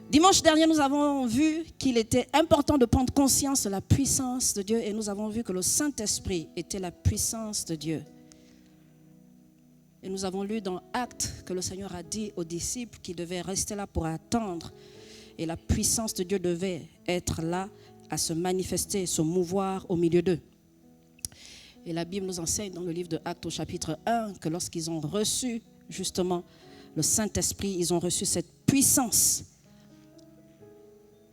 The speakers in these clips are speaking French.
Dimanche dernier, nous avons vu qu'il était important de prendre conscience de la puissance de Dieu et nous avons vu que le Saint-Esprit était la puissance de Dieu. Et nous avons lu dans Actes que le Seigneur a dit aux disciples qu'ils devaient rester là pour attendre et la puissance de Dieu devait être là à se manifester, se mouvoir au milieu d'eux. Et la Bible nous enseigne dans le livre de Actes au chapitre 1 que lorsqu'ils ont reçu justement le Saint-Esprit, ils ont reçu cette puissance.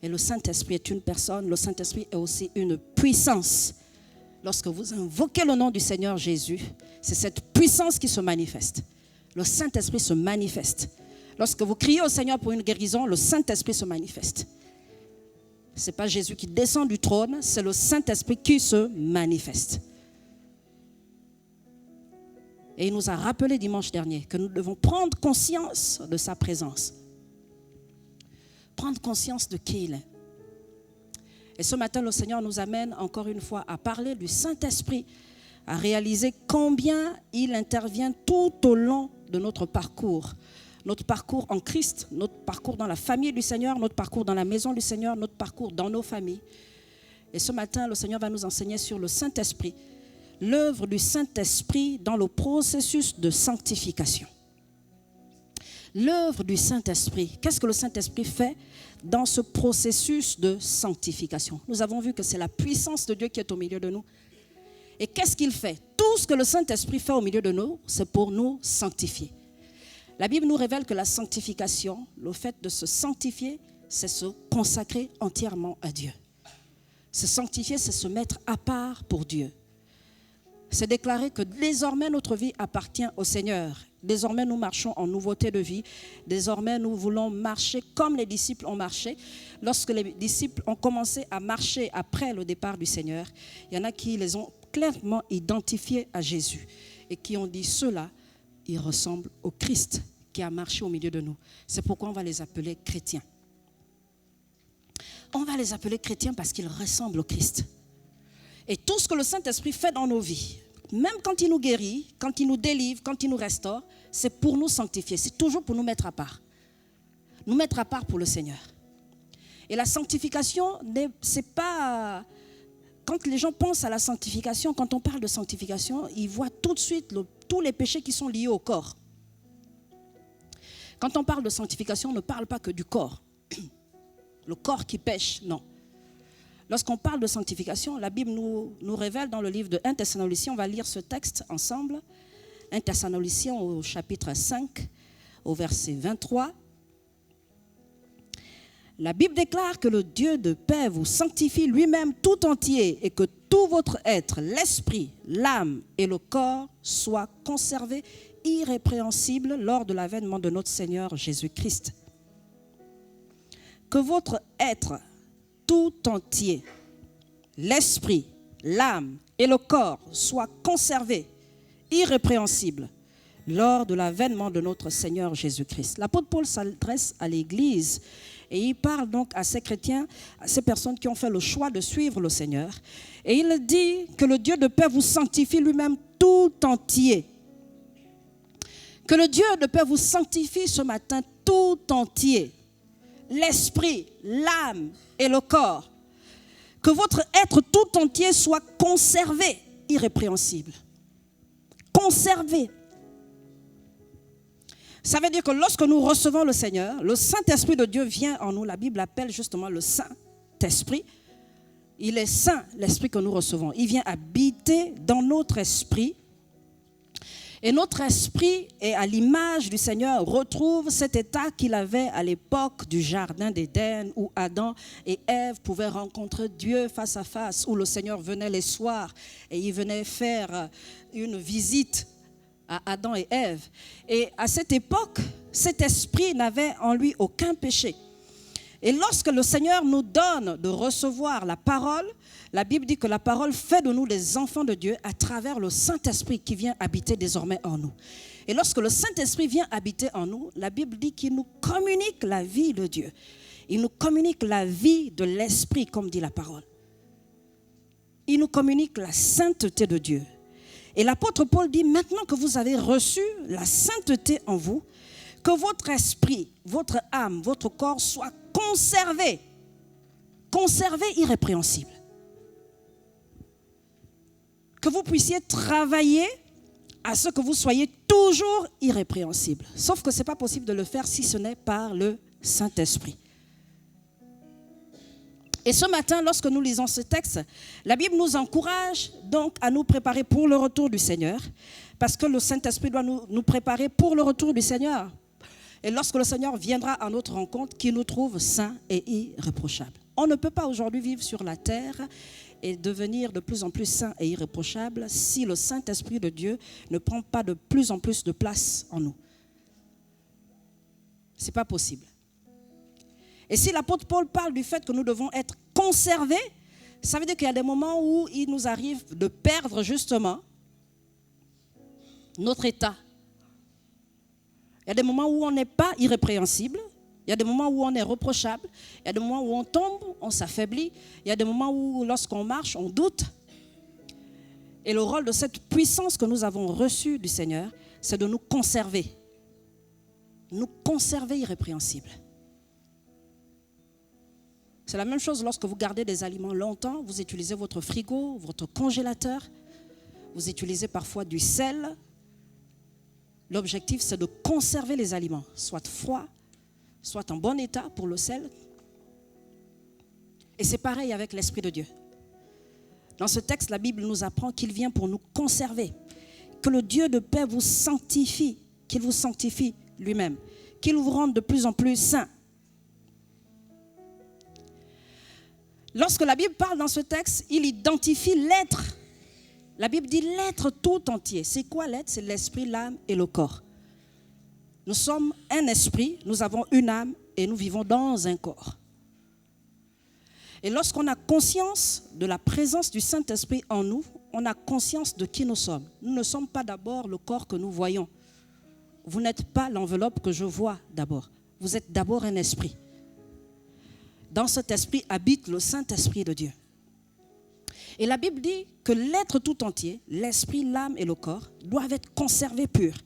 Et le Saint-Esprit est une personne, le Saint-Esprit est aussi une puissance. Lorsque vous invoquez le nom du Seigneur Jésus, c'est cette puissance qui se manifeste. Le Saint-Esprit se manifeste. Lorsque vous criez au Seigneur pour une guérison, le Saint-Esprit se manifeste. Ce n'est pas Jésus qui descend du trône, c'est le Saint-Esprit qui se manifeste. Et il nous a rappelé dimanche dernier que nous devons prendre conscience de sa présence. Prendre conscience de qui il est. Et ce matin, le Seigneur nous amène encore une fois à parler du Saint-Esprit, à réaliser combien il intervient tout au long de notre parcours en Christ, notre parcours dans la famille du Seigneur, notre parcours dans la maison du Seigneur, notre parcours dans nos familles. Et ce matin, le Seigneur va nous enseigner sur le Saint-Esprit, l'œuvre du Saint-Esprit dans le processus de sanctification. L'œuvre du Saint-Esprit, qu'est-ce que le Saint-Esprit fait dans ce processus de sanctification? Nous avons vu que c'est la puissance de Dieu qui est au milieu de nous. Et qu'est-ce qu'il fait? Tout ce que le Saint-Esprit fait au milieu de nous, c'est pour nous sanctifier. La Bible nous révèle que la sanctification, le fait de se sanctifier, c'est se consacrer entièrement à Dieu. Se sanctifier, c'est se mettre à part pour Dieu. C'est déclarer que désormais notre vie appartient au Seigneur. Désormais nous marchons en nouveauté de vie. Désormais nous voulons marcher comme les disciples ont marché. Lorsque les disciples ont commencé à marcher après le départ du Seigneur, il y en a qui les ont clairement identifiés à Jésus et qui ont dit ceux-là, ils ressemblent au Christ qui a marché au milieu de nous. C'est pourquoi on va les appeler chrétiens. On va les appeler chrétiens parce qu'ils ressemblent au Christ. Et tout ce que le Saint-Esprit fait dans nos vies, même quand il nous guérit, quand il nous délivre, quand il nous restaure, c'est pour nous sanctifier. C'est toujours pour nous mettre à part. Nous mettre à part pour le Seigneur. Et la sanctification, c'est pas... Quand les gens pensent à la sanctification, quand on parle de sanctification, ils voient tout de suite tous les péchés qui sont liés au corps. Quand on parle de sanctification, on ne parle pas que du corps. Le corps qui pêche, non. Lorsqu'on parle de sanctification, la Bible nous révèle dans le livre de 1 Thessaloniciens, on va lire ce texte ensemble, 1 Thessaloniciens au chapitre 5, au verset 23. La Bible déclare que le Dieu de paix vous sanctifie lui-même tout entier et que tout votre être, l'esprit, l'âme et le corps soient conservés irrépréhensibles lors de l'avènement de notre Seigneur Jésus-Christ. Que votre être tout entier, l'esprit, l'âme et le corps soient conservés, irrépréhensibles, lors de l'avènement de notre Seigneur Jésus-Christ. L'apôtre Paul s'adresse à l'Église et il parle donc à ces chrétiens, à ces personnes qui ont fait le choix de suivre le Seigneur. Et il dit que le Dieu de paix vous sanctifie lui-même tout entier. Que le Dieu de paix vous sanctifie ce matin tout entier. L'esprit, l'âme et le corps. Que votre être tout entier soit conservé, irrépréhensible. Conservé. Ça veut dire que lorsque nous recevons le Seigneur, le Saint-Esprit de Dieu vient en nous. La Bible appelle justement le Saint-Esprit. Il est saint, l'Esprit que nous recevons. Il vient habiter dans notre esprit. Et notre esprit, est à l'image du Seigneur, retrouve cet état qu'il avait à l'époque du jardin d'Éden, où Adam et Ève pouvaient rencontrer Dieu face à face, où le Seigneur venait les soirs et il venait faire une visite à Adam et Ève. Et à cette époque, cet esprit n'avait en lui aucun péché. Et lorsque le Seigneur nous donne de recevoir la parole, la Bible dit que la parole fait de nous des enfants de Dieu à travers le Saint-Esprit qui vient habiter désormais en nous. Et lorsque le Saint-Esprit vient habiter en nous, la Bible dit qu'il nous communique la vie de Dieu. Il nous communique la vie de l'Esprit, comme dit la parole. Il nous communique la sainteté de Dieu. Et l'apôtre Paul dit, maintenant que vous avez reçu la sainteté en vous, que votre esprit, votre âme, votre corps soient conservés irrépréhensibles. Que vous puissiez travailler à ce que vous soyez toujours irrépréhensibles. Sauf que ce n'est pas possible de le faire si ce n'est par le Saint-Esprit. Et ce matin, lorsque nous lisons ce texte, la Bible nous encourage donc à nous préparer pour le retour du Seigneur, parce que le Saint-Esprit doit nous préparer pour le retour du Seigneur. Et lorsque le Seigneur viendra à notre rencontre, qu'il nous trouve saints et irréprochables. On ne peut pas aujourd'hui vivre sur la terre et devenir de plus en plus saint et irréprochable si le Saint-Esprit de Dieu ne prend pas de plus en plus de place en nous. Ce n'est pas possible. Et si l'apôtre Paul parle du fait que nous devons être conservés, ça veut dire qu'il y a des moments où il nous arrive de perdre justement notre état. Il y a des moments où on n'est pas irrépréhensible. Il y a des moments où on est reprochable. Il y a des moments où on tombe, on s'affaiblit. Il y a des moments où, lorsqu'on marche, on doute. Et le rôle de cette puissance que nous avons reçue du Seigneur, c'est de nous conserver. Nous conserver irrépréhensibles. C'est la même chose lorsque vous gardez des aliments longtemps. Vous utilisez votre frigo, votre congélateur. Vous utilisez parfois du sel. L'objectif, c'est de conserver les aliments, soit froids, soit en bon état pour le sel. Et c'est pareil avec l'Esprit de Dieu. Dans ce texte, la Bible nous apprend qu'il vient pour nous conserver, que le Dieu de paix vous sanctifie, qu'il vous sanctifie lui-même, qu'il vous rende de plus en plus saints. Lorsque la Bible parle dans ce texte, il identifie l'être. La Bible dit l'être tout entier. C'est quoi l'être? C'est l'esprit, l'âme et le corps. Nous sommes un esprit, nous avons une âme et nous vivons dans un corps. Et lorsqu'on a conscience de la présence du Saint-Esprit en nous, on a conscience de qui nous sommes. Nous ne sommes pas d'abord le corps que nous voyons. Vous n'êtes pas l'enveloppe que je vois d'abord. Vous êtes d'abord un esprit. Dans cet esprit habite le Saint-Esprit de Dieu. Et la Bible dit que l'être tout entier, l'esprit, l'âme et le corps, doivent être conservés purs.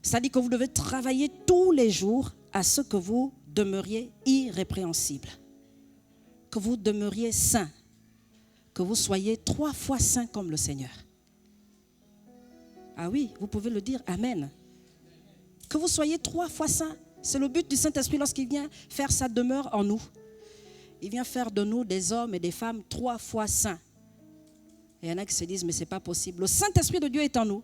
C'est-à-dire que vous devez travailler tous les jours à ce que vous demeuriez irrépréhensibles, que vous demeuriez saints, que vous soyez 3 fois saints comme le Seigneur. Ah oui, vous pouvez le dire, Amen. Que vous soyez 3 fois saints. C'est le but du Saint-Esprit lorsqu'il vient faire sa demeure en nous. Il vient faire de nous des hommes et des femmes 3 fois saints. Et il y en a qui se disent, mais ce n'est pas possible. Le Saint-Esprit de Dieu est en nous.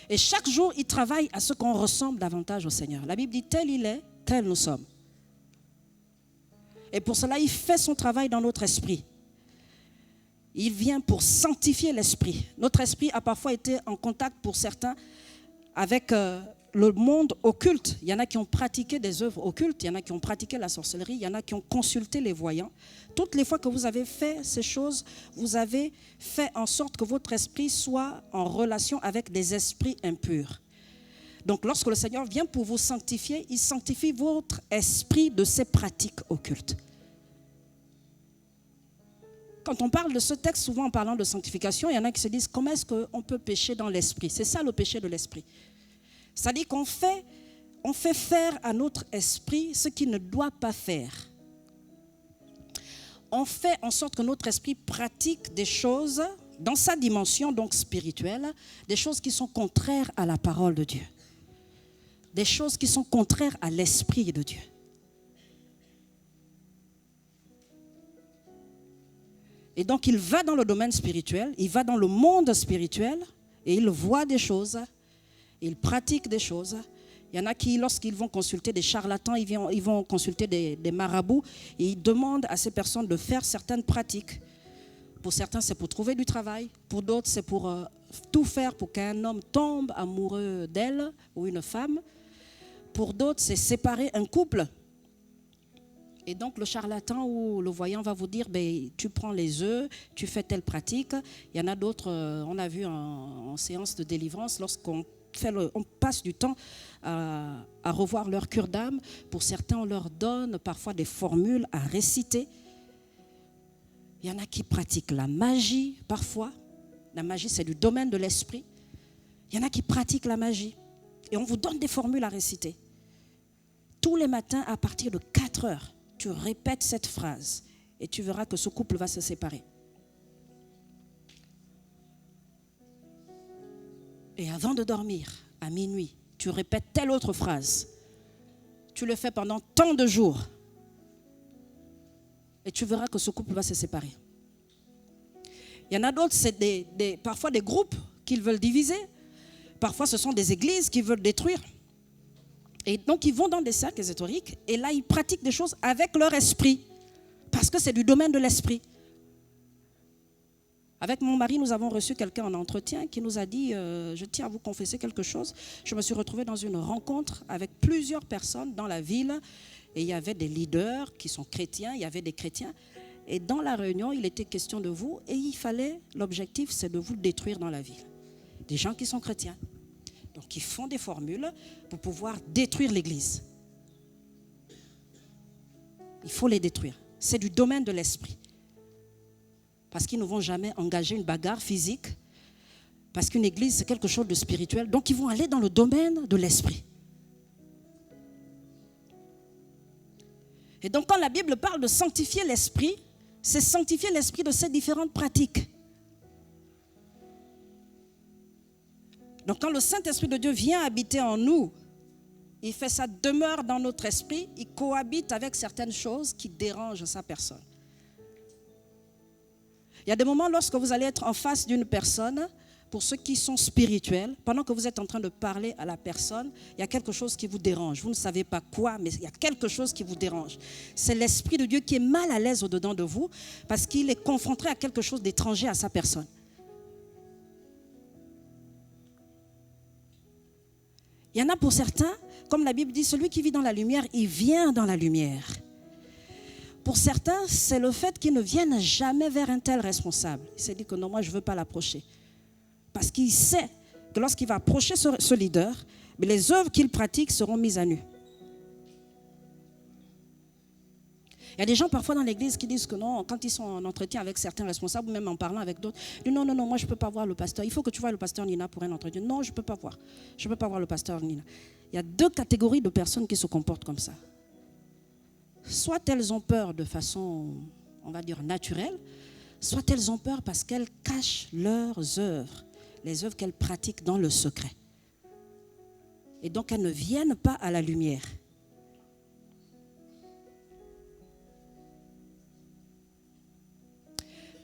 Et chaque jour, il travaille à ce qu'on ressemble davantage au Seigneur. La Bible dit, tel il est, tel nous sommes. Et pour cela, il fait son travail dans notre esprit. Il vient pour sanctifier l'esprit. Notre esprit a parfois été en contact pour certains avec le monde occulte. Il y en a qui ont pratiqué des œuvres occultes, il y en a qui ont pratiqué la sorcellerie, il y en a qui ont consulté les voyants. Toutes les fois que vous avez fait ces choses, vous avez fait en sorte que votre esprit soit en relation avec des esprits impurs. Donc lorsque le Seigneur vient pour vous sanctifier, il sanctifie votre esprit de ces pratiques occultes. Quand on parle de ce texte, souvent en parlant de sanctification, il y en a qui se disent, comment est-ce qu'on peut pécher dans l'esprit? C'est ça le péché de l'esprit. C'est-à-dire qu'on fait faire à notre esprit ce qu'il ne doit pas faire. On fait en sorte que notre esprit pratique des choses dans sa dimension donc spirituelle, des choses qui sont contraires à la parole de Dieu. Des choses qui sont contraires à l'esprit de Dieu. Et donc il va dans le domaine spirituel, il va dans le monde spirituel et il voit des choses. Ils pratiquent des choses. Il y en a qui, lorsqu'ils vont consulter des charlatans, ils vont consulter des marabouts et ils demandent à ces personnes de faire certaines pratiques. Pour certains, c'est pour trouver du travail. Pour d'autres, c'est pour tout faire pour qu'un homme tombe amoureux d'elle ou une femme. Pour d'autres, c'est séparer un couple. Et donc, le charlatan ou le voyant va vous dire, tu prends les œufs, tu fais telle pratique. Il y en a d'autres, on a vu en séance de délivrance, lorsqu'on passe du temps à revoir leur cure d'âme. Pour certains, on leur donne parfois des formules à réciter. Il y en a qui pratiquent la magie parfois. La magie, c'est du domaine de l'esprit. Il y en a qui pratiquent la magie. Et on vous donne des formules à réciter. Tous les matins, à partir de 4 heures, tu répètes cette phrase et tu verras que ce couple va se séparer. Et avant de dormir, à minuit, tu répètes telle autre phrase. Tu le fais pendant tant de jours. Et tu verras que ce couple va se séparer. Il y en a d'autres, c'est parfois des groupes qu'ils veulent diviser. Parfois, ce sont des églises qu'ils veulent détruire. Et donc, ils vont dans des cercles ésotériques et là, ils pratiquent des choses avec leur esprit. Parce que c'est du domaine de l'esprit. Avec mon mari, nous avons reçu quelqu'un en entretien qui nous a dit, je tiens à vous confesser quelque chose. Je me suis retrouvée dans une rencontre avec plusieurs personnes dans la ville. Et il y avait des leaders qui sont chrétiens, il y avait des chrétiens. Et dans la réunion, il était question de vous. Et l'objectif, c'est de vous détruire dans la ville. Des gens qui sont chrétiens. Donc, ils font des formules pour pouvoir détruire l'Église. Il faut les détruire. C'est du domaine de l'esprit. Parce qu'ils ne vont jamais engager une bagarre physique. Parce qu'une église, c'est quelque chose de spirituel. Donc, ils vont aller dans le domaine de l'esprit. Et donc, quand la Bible parle de sanctifier l'esprit, c'est sanctifier l'esprit de ces différentes pratiques. Donc, quand le Saint-Esprit de Dieu vient habiter en nous, il fait sa demeure dans notre esprit, il cohabite avec certaines choses qui dérangent sa personne. Il y a des moments lorsque vous allez être en face d'une personne, pour ceux qui sont spirituels, pendant que vous êtes en train de parler à la personne, il y a quelque chose qui vous dérange. Vous ne savez pas quoi, mais il y a quelque chose qui vous dérange. C'est l'Esprit de Dieu qui est mal à l'aise au-dedans de vous parce qu'il est confronté à quelque chose d'étranger à sa personne. Il y en a pour certains, comme la Bible dit, celui qui vit dans la lumière, il vient dans la lumière. Pour certains, c'est le fait qu'ils ne viennent jamais vers un tel responsable. Il s'est dit que non, moi je ne veux pas l'approcher. Parce qu'il sait que lorsqu'il va approcher ce leader, les œuvres qu'il pratique seront mises à nu. Il y a des gens parfois dans l'église qui disent que non, quand ils sont en entretien avec certains responsables, ou même en parlant avec d'autres, ils disent non, moi je ne peux pas voir le pasteur. Il faut que tu vois le pasteur Nina pour un entretien. Non, je ne peux pas voir. Je ne peux pas voir le pasteur Nina. Il y a 2 catégories de personnes qui se comportent comme ça. Soit elles ont peur de façon, on va dire, naturelle, soit elles ont peur parce qu'elles cachent leurs œuvres, les œuvres qu'elles pratiquent dans le secret. Et donc elles ne viennent pas à la lumière.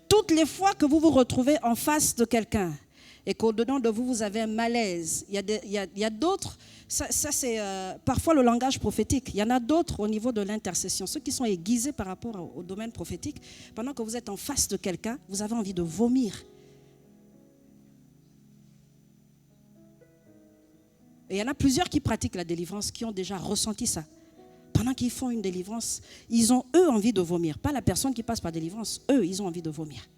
Toutes les fois que vous vous retrouvez en face de quelqu'un et qu'au-dedans de vous, vous avez un malaise, il y a d'autres, ça c'est parfois le langage prophétique, il y en a d'autres au niveau de l'intercession, ceux qui sont aiguisés par rapport au domaine prophétique, pendant que vous êtes en face de quelqu'un, vous avez envie de vomir. Et il y en a plusieurs qui pratiquent la délivrance, qui ont déjà ressenti ça. Pendant qu'ils font une délivrance, ils ont eux envie de vomir. Pas la personne qui passe par délivrance, eux, ils ont envie de vomir.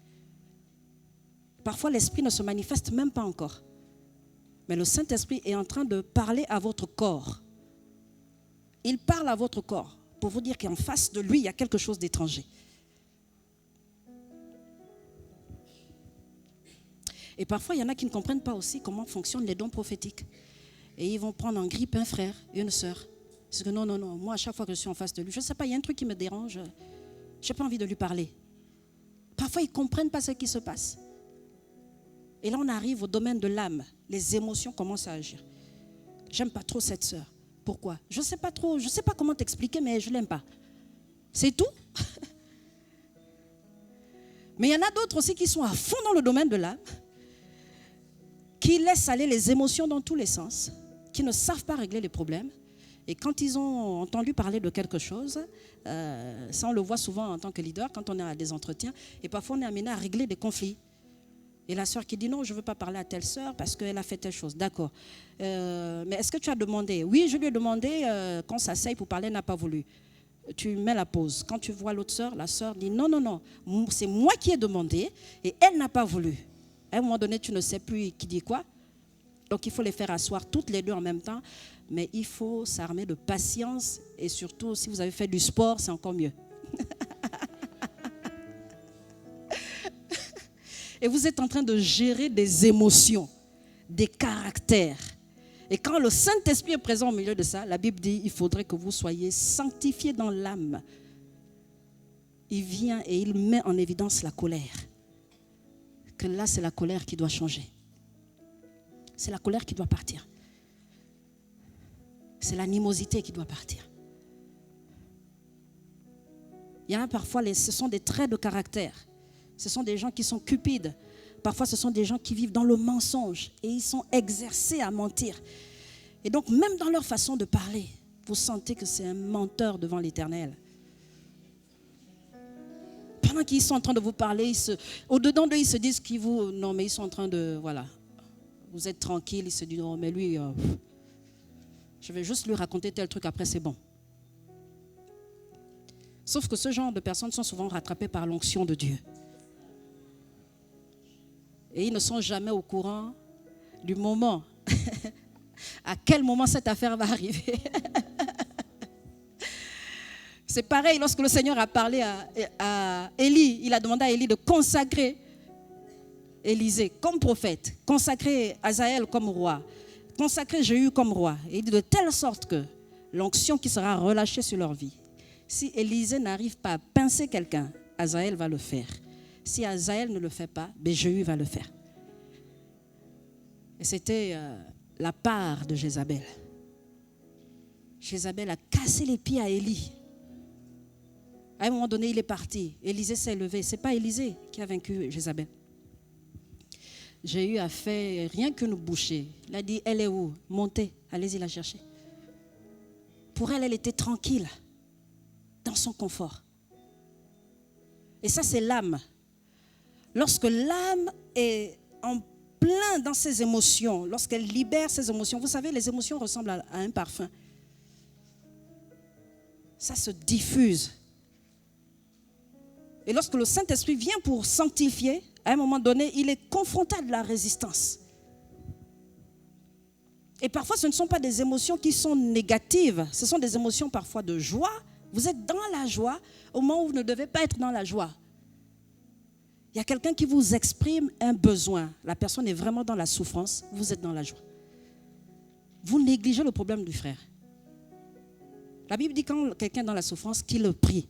Parfois, l'esprit ne se manifeste même pas encore. Mais le Saint-Esprit est en train de parler à votre corps. Il parle à votre corps pour vous dire qu'en face de lui, il y a quelque chose d'étranger. Et parfois, il y en a qui ne comprennent pas aussi comment fonctionnent les dons prophétiques. Et ils vont prendre en grippe un frère et une sœur. Parce que non, moi à chaque fois que je suis en face de lui, je ne sais pas, il y a un truc qui me dérange, je n'ai pas envie de lui parler. Parfois, ils ne comprennent pas ce qui se passe. Et là, on arrive au domaine de l'âme. Les émotions commencent à agir. J'aime pas trop cette sœur. Pourquoi? Je ne sais pas trop, je ne sais pas comment t'expliquer, mais je ne l'aime pas. C'est tout. Mais il y en a d'autres aussi qui sont à fond dans le domaine de l'âme, qui laissent aller les émotions dans tous les sens, qui ne savent pas régler les problèmes. Et quand ils ont entendu parler de quelque chose, ça on le voit souvent en tant que leader, quand on est à des entretiens, et parfois on est amené à régler des conflits. Et la sœur qui dit non, je ne veux pas parler à telle sœur parce qu'elle a fait telle chose. D'accord. Mais est-ce que tu as demandé? Oui, je lui ai demandé qu'on s'asseye pour parler, elle n'a pas voulu. Tu mets la pause. Quand tu vois l'autre sœur, la sœur dit non, c'est moi qui ai demandé et elle n'a pas voulu. À un moment donné, tu ne sais plus qui dit quoi. Donc il faut les faire asseoir toutes les deux en même temps. Mais il faut s'armer de patience et surtout, si vous avez fait du sport, c'est encore mieux. Et vous êtes en train de gérer des émotions, des caractères. Et quand le Saint-Esprit est présent au milieu de ça, la Bible dit, il faudrait que vous soyez sanctifiés dans l'âme. Il vient et il met en évidence la colère. Que là, c'est la colère qui doit changer. C'est la colère qui doit partir. C'est l'animosité qui doit partir. Il y en a parfois, ce sont des traits de caractère. Ce sont des gens qui sont cupides. Parfois, ce sont des gens qui vivent dans le mensonge et ils sont exercés à mentir. Et donc, même dans leur façon de parler, vous sentez que c'est un menteur devant l'Éternel. Pendant qu'ils sont en train de vous parler, au-dedans d'eux, ils se disent qu'ils vous... Non, mais ils sont en train de... Voilà. Vous êtes tranquille, ils se disent, non, mais lui, je vais juste lui raconter tel truc, après c'est bon. Sauf que ce genre de personnes sont souvent rattrapées par l'onction de Dieu. Et ils ne sont jamais au courant du moment, à quel moment cette affaire va arriver. C'est pareil, lorsque le Seigneur a parlé à Élie, il a demandé à Élie de consacrer Élisée comme prophète, consacrer Hazaël comme roi, consacrer Jéhu comme roi. Et il dit de telle sorte que l'onction qui sera relâchée sur leur vie, si Élisée n'arrive pas à pincer quelqu'un, Hazaël va le faire. Si Hazaël ne le fait pas, Jéhu va le faire. Et c'était la part de Jézabel. Jézabel a cassé les pieds à Élie. À un moment donné, il est parti. Élisée s'est levé. Ce n'est pas Élisée qui a vaincu Jézabel. Jéhu a fait rien qu'une bouchée. Il a dit, elle est où? Montez, allez-y la chercher. Pour elle, elle était tranquille, dans son confort. Et ça, c'est l'âme. Lorsque l'âme est en plein dans ses émotions, lorsqu'elle libère ses émotions, vous savez, les émotions ressemblent à un parfum. Ça se diffuse. Et lorsque le Saint-Esprit vient pour sanctifier, à un moment donné, il est confronté à de la résistance. Et parfois, ce ne sont pas des émotions qui sont négatives. Ce sont des émotions parfois de joie. Vous êtes dans la joie au moment où vous ne devez pas être dans la joie. Il y a quelqu'un qui vous exprime un besoin. La personne est vraiment dans la souffrance. Vous êtes dans la joie. Vous négligez le problème du frère. La Bible dit quand quelqu'un est dans la souffrance, qu'il le prie.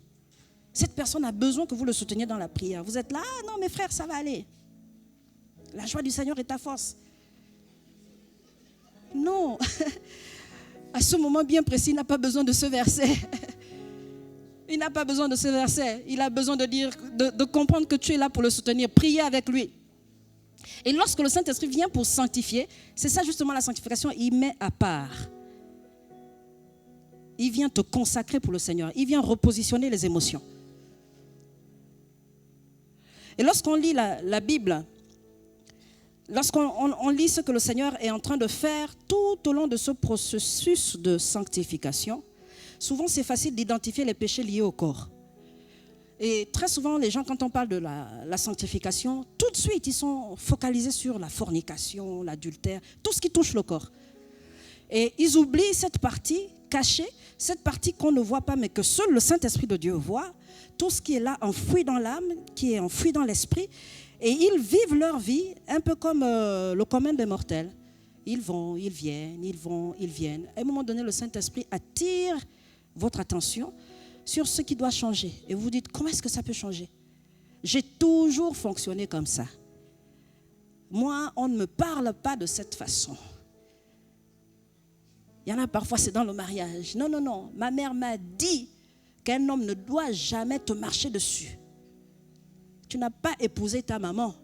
Cette personne a besoin que vous le souteniez dans la prière. Vous êtes là, ah non mes frères, ça va aller. La joie du Seigneur est ta force. Non. À ce moment bien précis, il n'a pas besoin de ce verset. Il n'a pas besoin de ce verset. Il a besoin de dire, de comprendre que tu es là pour le soutenir. Priez avec lui. Et lorsque le Saint-Esprit vient pour sanctifier, c'est ça justement la sanctification, il met à part. Il vient te consacrer pour le Seigneur. Il vient repositionner les émotions. Et lorsqu'on lit la Bible, lorsqu'on lit ce que le Seigneur est en train de faire tout au long de ce processus de sanctification, souvent c'est facile d'identifier les péchés liés au corps. Et très souvent, les gens, quand on parle de la sanctification, tout de suite, ils sont focalisés sur la fornication, l'adultère, tout ce qui touche le corps. Et ils oublient cette partie cachée, cette partie qu'on ne voit pas, mais que seul le Saint-Esprit de Dieu voit, tout ce qui est là, enfoui dans l'âme, qui est enfoui dans l'esprit. Et ils vivent leur vie un peu comme le commun des mortels. Ils vont, ils viennent, ils vont, ils viennent. À un moment donné, le Saint-Esprit attire votre attention sur ce qui doit changer. Et vous vous dites, comment est-ce que ça peut changer? J'ai toujours fonctionné comme ça. Moi, on ne me parle pas de cette façon. Il y en a parfois, c'est dans le mariage. Non, non, non. Ma mère m'a dit qu'un homme ne doit jamais te marcher dessus. Tu n'as pas épousé ta maman.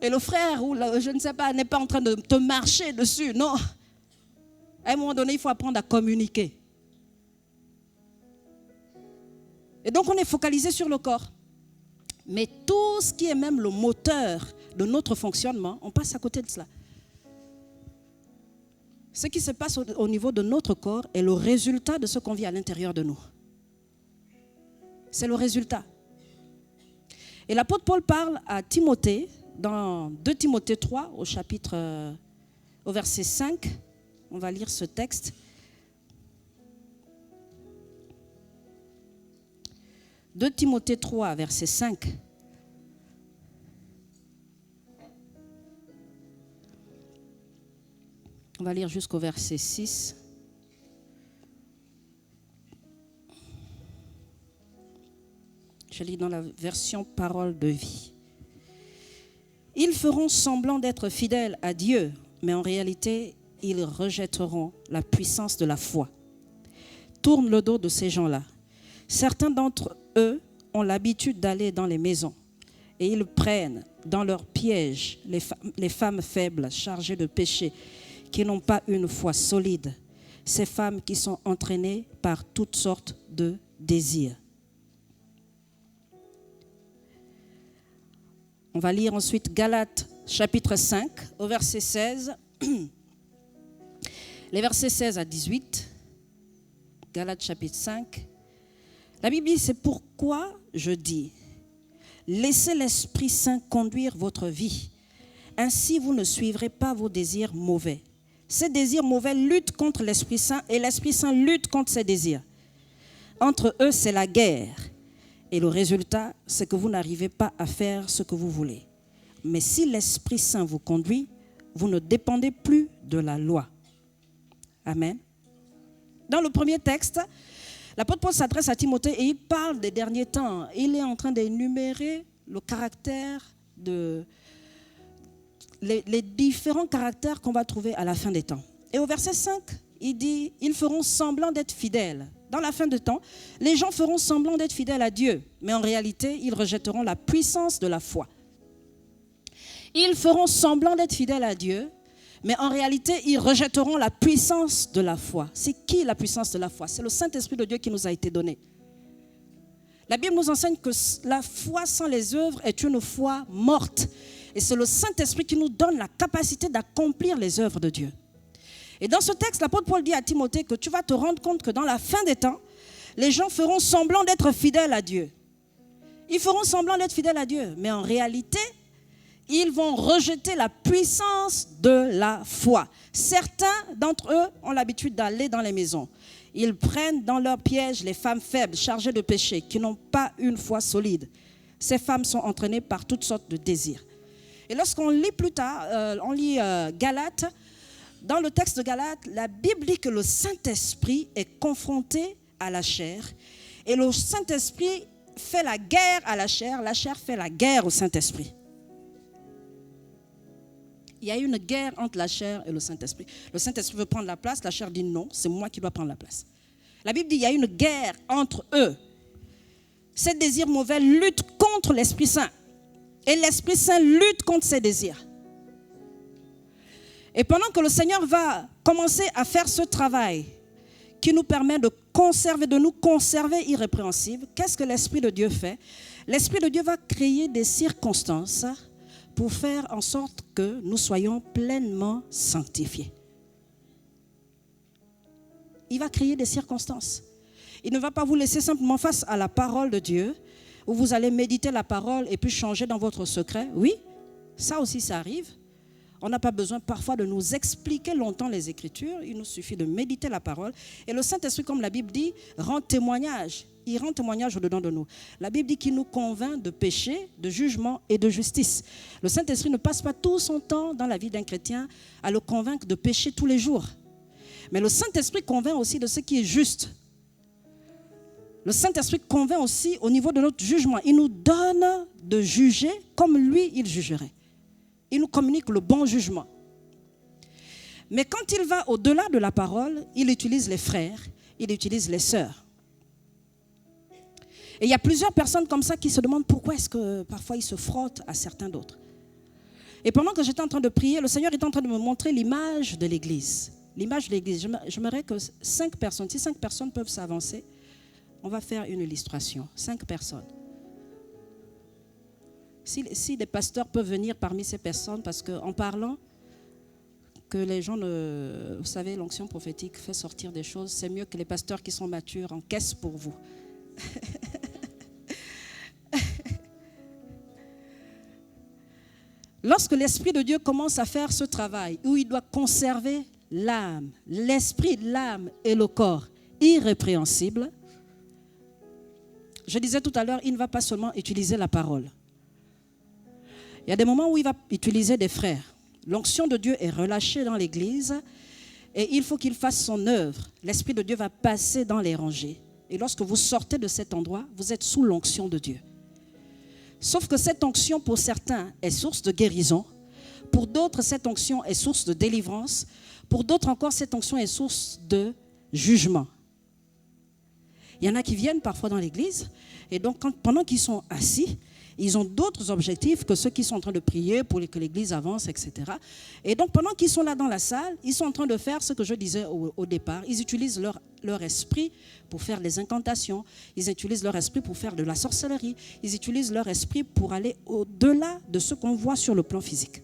Et le frère, ou je ne sais pas, n'est pas en train de te marcher dessus. Non. À un moment donné, il faut apprendre à communiquer. Et donc, on est focalisé sur le corps. Mais tout ce qui est même le moteur de notre fonctionnement, on passe à côté de cela. Ce qui se passe au niveau de notre corps est le résultat de ce qu'on vit à l'intérieur de nous. C'est le résultat. Et l'apôtre Paul parle à Timothée, dans 2 Timothée 3, au verset 5. On va lire ce texte. 2 Timothée 3, verset 5. On va lire jusqu'au verset 6. Je lis dans la version Parole de vie. Ils feront semblant d'être fidèles à Dieu, mais en réalité, ils rejetteront la puissance de la foi. Tourne le dos de ces gens-là. Certains d'entre eux ont l'habitude d'aller dans les maisons et ils prennent dans leur piège les femmes faibles, chargées de péché, qui n'ont pas une foi solide. Ces femmes qui sont entraînées par toutes sortes de désirs. On va lire ensuite Galates chapitre 5 au verset 16. Les versets 16 à 18. Galates chapitre 5. La Bible dit, c'est pourquoi je dis, laissez l'Esprit Saint conduire votre vie. Ainsi, vous ne suivrez pas vos désirs mauvais. Ces désirs mauvais luttent contre l'Esprit Saint et l'Esprit Saint lutte contre ces désirs. Entre eux, c'est la guerre. Et le résultat, c'est que vous n'arrivez pas à faire ce que vous voulez. Mais si l'Esprit Saint vous conduit, vous ne dépendez plus de la loi. Amen. Dans le premier texte, l'apôtre Paul s'adresse à Timothée et il parle des derniers temps. Il est en train d'énumérer le caractère les différents caractères qu'on va trouver à la fin des temps. Et au verset 5, il dit, ils feront semblant d'être fidèles. Dans la fin des temps, les gens feront semblant d'être fidèles à Dieu, mais en réalité, ils rejetteront la puissance de la foi. Ils feront semblant d'être fidèles à Dieu, mais en réalité, ils rejetteront la puissance de la foi. C'est qui la puissance de la foi? C'est le Saint-Esprit de Dieu qui nous a été donné. La Bible nous enseigne que la foi sans les œuvres est une foi morte. Et c'est le Saint-Esprit qui nous donne la capacité d'accomplir les œuvres de Dieu. Et dans ce texte, l'apôtre Paul dit à Timothée que tu vas te rendre compte que dans la fin des temps, les gens feront semblant d'être fidèles à Dieu. Ils feront semblant d'être fidèles à Dieu, mais en réalité, ils vont rejeter la puissance de la foi. Certains d'entre eux ont l'habitude d'aller dans les maisons. Ils prennent dans leur piège les femmes faibles, chargées de péché, qui n'ont pas une foi solide. Ces femmes sont entraînées par toutes sortes de désirs. Et lorsqu'on lit plus tard, on lit Galates, dans le texte de Galates, la Bible dit que le Saint-Esprit est confronté à la chair. Et le Saint-Esprit fait la guerre à la chair fait la guerre au Saint-Esprit. Il y a une guerre entre la chair et le Saint-Esprit. Le Saint-Esprit veut prendre la place, la chair dit non, c'est moi qui dois prendre la place. La Bible dit qu'il y a une guerre entre eux. Ces désirs mauvais luttent contre l'Esprit Saint. Et l'Esprit Saint lutte contre ces désirs. Et pendant que le Seigneur va commencer à faire ce travail qui nous permet de nous conserver irrépréhensibles, qu'est-ce que l'Esprit de Dieu fait? L'Esprit de Dieu va créer des circonstances pour faire en sorte que nous soyons pleinement sanctifiés. Il va créer des circonstances. Il ne va pas vous laisser simplement face à la parole de Dieu, où vous allez méditer la parole et puis changer dans votre secret. Oui, ça aussi, ça arrive. On n'a pas besoin parfois de nous expliquer longtemps les Écritures. Il nous suffit de méditer la parole. Et le Saint-Esprit, comme la Bible dit, rend témoignage. Il rend témoignage au-dedans de nous. La Bible dit qu'il nous convainc de péché, de jugement et de justice. Le Saint-Esprit ne passe pas tout son temps dans la vie d'un chrétien à le convaincre de pécher tous les jours. Mais le Saint-Esprit convainc aussi de ce qui est juste. Le Saint-Esprit convainc aussi au niveau de notre jugement. Il nous donne de juger comme lui, il jugerait. Il nous communique le bon jugement. Mais quand il va au-delà de la parole, il utilise les frères, il utilise les sœurs. Et il y a plusieurs personnes comme ça qui se demandent pourquoi est-ce que parfois ils se frottent à certains d'autres. Et pendant que j'étais en train de prier, le Seigneur est en train de me montrer l'image de l'Église. L'image de l'Église. J'aimerais que 5 personnes, si 5 personnes peuvent s'avancer, on va faire une illustration. 5 personnes. Si des pasteurs peuvent venir parmi ces personnes, parce qu'en parlant, que les gens, vous savez, l'onction prophétique fait sortir des choses, c'est mieux que les pasteurs qui sont matures encaissent pour vous. Lorsque l'Esprit de Dieu commence à faire ce travail, où il doit conserver l'âme, l'esprit, l'âme et le corps irrépréhensibles, je disais tout à l'heure, il ne va pas seulement utiliser la parole. Il y a des moments où il va utiliser des frères. L'onction de Dieu est relâchée dans l'église et il faut qu'il fasse son œuvre. L'Esprit de Dieu va passer dans les rangées. Et lorsque vous sortez de cet endroit, vous êtes sous l'onction de Dieu. Sauf que cette onction, pour certains, est source de guérison. Pour d'autres, cette onction est source de délivrance. Pour d'autres encore, cette onction est source de jugement. Il y en a qui viennent parfois dans l'église et donc pendant qu'ils sont assis, ils ont d'autres objectifs que ceux qui sont en train de prier pour que l'église avance, etc. Et donc pendant qu'ils sont là dans la salle, ils sont en train de faire ce que je disais au départ. Ils utilisent leur esprit pour faire des incantations. Ils utilisent leur esprit pour faire de la sorcellerie. Ils utilisent leur esprit pour aller au-delà de ce qu'on voit sur le plan physique.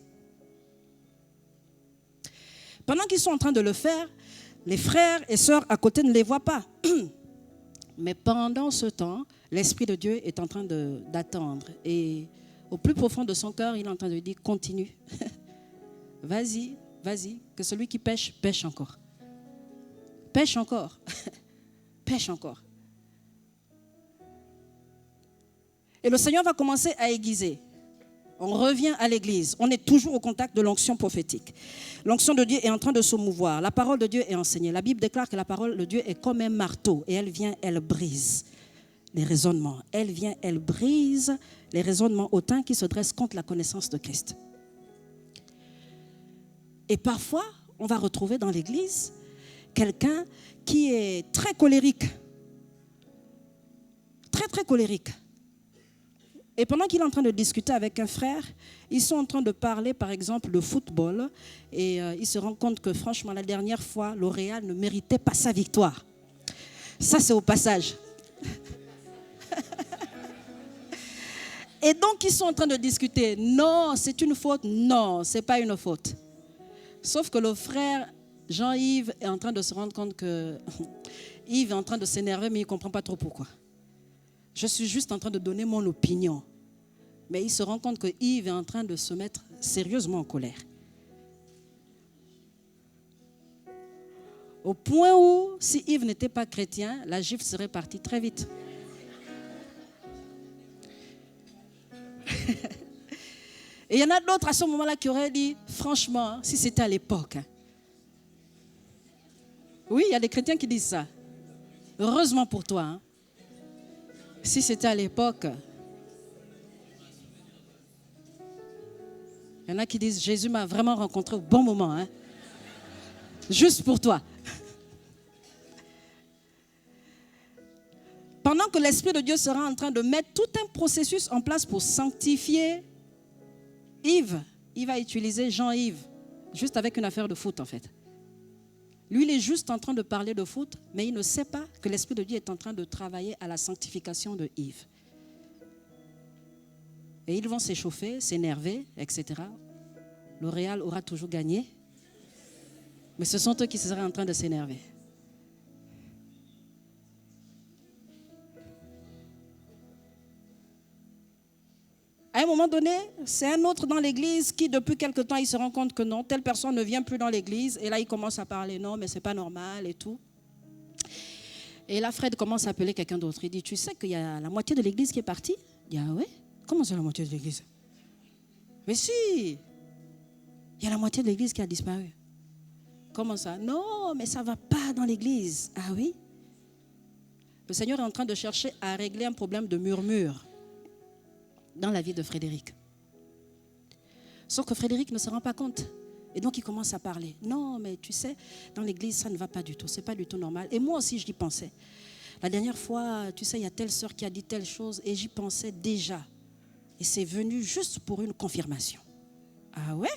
Pendant qu'ils sont en train de le faire, les frères et sœurs à côté ne les voient pas. Mais pendant ce temps, l'Esprit de Dieu est en train d'attendre. Et au plus profond de son cœur, il est en train de dire, continue. Vas-y, vas-y, que celui qui pêche, pêche encore. Pêche encore. Pêche encore. Et le Seigneur va commencer à aiguiser. On revient à l'église. On est toujours au contact de l'onction prophétique. L'onction de Dieu est en train de se mouvoir. La parole de Dieu est enseignée. La Bible déclare que la parole de Dieu est comme un marteau. Et elle vient, elle brise les raisonnements. Elle vient, elle brise les raisonnements hautains qui se dressent contre la connaissance de Christ. Et parfois, on va retrouver dans l'église quelqu'un qui est très colérique. Très, très colérique. Et pendant qu'il est en train de discuter avec un frère, ils sont en train de parler, par exemple, de football. Et il se rend compte que, franchement, la dernière fois, le Real ne méritait pas sa victoire. Ça, c'est au passage. Et donc, ils sont en train de discuter. Non, c'est une faute. Non, ce n'est pas une faute. Sauf que le frère Jean-Yves est en train de se rendre compte que Yves est en train de s'énerver, mais il ne comprend pas trop pourquoi. Je suis juste en train de donner mon opinion. Mais il se rend compte que Yves est en train de se mettre sérieusement en colère. Au point où, si Yves n'était pas chrétien, la gifle serait partie très vite. Et il y en a d'autres à ce moment-là qui auraient dit, franchement, si c'était à l'époque. Oui, il y a des chrétiens qui disent ça. Heureusement pour toi. Hein. Si c'était à l'époque, il y en a qui disent, Jésus m'a vraiment rencontré au bon moment. Hein? Juste pour toi. Pendant que l'Esprit de Dieu sera en train de mettre tout un processus en place pour sanctifier Yves, il va utiliser Jean-Yves, juste avec une affaire de foot en fait. Lui, il est juste en train de parler de foot, mais il ne sait pas que l'Esprit de Dieu est en train de travailler à la sanctification de Yves. Et ils vont s'échauffer, s'énerver, etc. Le Real aura toujours gagné, mais ce sont eux qui seraient en train de s'énerver. À un moment donné, c'est un autre dans l'église qui, depuis quelque temps, il se rend compte que non, telle personne ne vient plus dans l'église. Et là, il commence à parler, non, mais ce n'est pas normal et tout. Et là, Fred commence à appeler quelqu'un d'autre. Il dit, tu sais qu'il y a la moitié de l'église qui est partie? Il dit, ah oui? Comment c'est la moitié de l'église? Mais si, il y a la moitié de l'église qui a disparu. Comment ça? Non, mais ça ne va pas dans l'église. Ah oui? Le Seigneur est en train de chercher à régler un problème de murmure dans la vie de Frédéric. Sauf que Frédéric ne se rend pas compte. Et donc il commence à parler. Non, mais tu sais, dans l'église, ça ne va pas du tout. Ce n'est pas du tout normal. Et moi aussi, j'y pensais. La dernière fois, tu sais, il y a telle sœur qui a dit telle chose et j'y pensais déjà. Et c'est venu juste pour une confirmation. Ah ouais?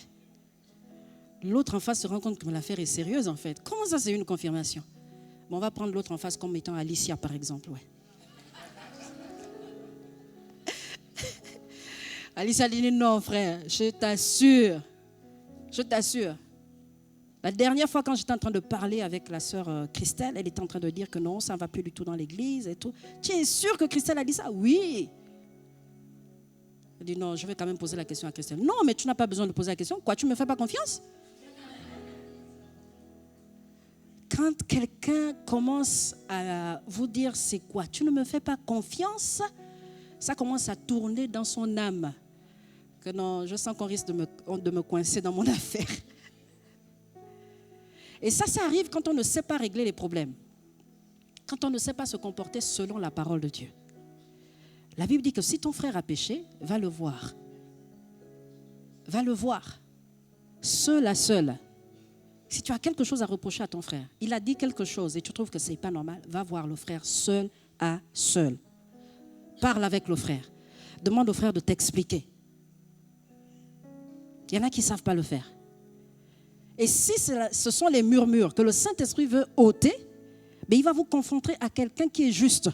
L'autre en face se rend compte que l'affaire est sérieuse en fait. Comment ça, c'est une confirmation? Bon, on va prendre l'autre en face comme étant Alicia, par exemple. Ouais. Alicia dit non, frère, je t'assure. La dernière fois, quand j'étais en train de parler avec la sœur Christelle, elle était en train de dire que non, ça ne va plus du tout dans l'église et tout. Tu es sûr que Christelle a dit ça? Oui. Elle dit non, je vais quand même poser la question à Christelle. Non, mais tu n'as pas besoin de poser la question. Quoi, tu ne me fais pas confiance? Quand quelqu'un commence à vous dire c'est quoi, tu ne me fais pas confiance, ça commence à tourner dans son âme. que non, je sens qu'on risque de me coincer dans mon affaire. Et ça arrive quand on ne sait pas régler les problèmes. Quand on ne sait pas se comporter selon la parole de Dieu. La Bible dit que si ton frère a péché, va le voir. Va le voir. Seul à seul. Si tu as quelque chose à reprocher à ton frère, il a dit quelque chose et tu trouves que ce n'est pas normal, va voir le frère seul à seul. Parle avec le frère. Demande au frère de t'expliquer. Il y en a qui ne savent pas le faire. Et si ce sont les murmures que le Saint-Esprit veut ôter, mais il va vous confronter à quelqu'un qui est juste.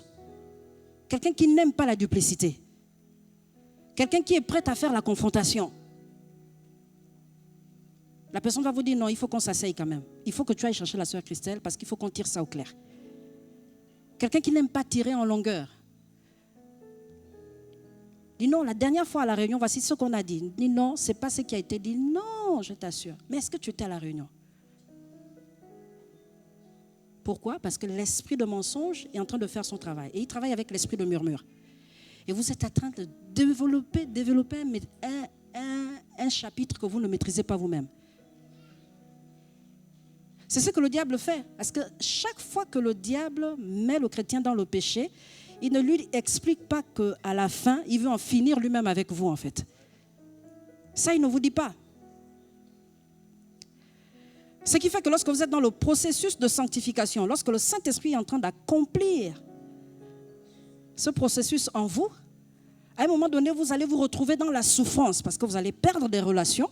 Quelqu'un qui n'aime pas la duplicité. Quelqu'un qui est prêt à faire la confrontation. La personne va vous dire non, il faut qu'on s'asseye quand même. Il faut que tu ailles chercher la sœur Christelle parce qu'il faut qu'on tire ça au clair. Quelqu'un qui n'aime pas tirer en longueur. Dit non, la dernière fois à la réunion, voici ce qu'on a dit. Dit non, ce n'est pas ce qui a été dit. Non, je t'assure. Mais est-ce que tu étais à la réunion? Pourquoi? Parce que l'esprit de mensonge est en train de faire son travail. Et il travaille avec l'esprit de murmure. Et vous êtes en train de développer un chapitre que vous ne maîtrisez pas vous-même. C'est ce que le diable fait. Parce que chaque fois que le diable met le chrétien dans le péché, il ne lui explique pas qu'à la fin, il veut en finir lui-même avec vous, en fait. Ça, il ne vous dit pas. Ce qui fait que lorsque vous êtes dans le processus de sanctification, lorsque le Saint-Esprit est en train d'accomplir ce processus en vous, à un moment donné, vous allez vous retrouver dans la souffrance parce que vous allez perdre des relations.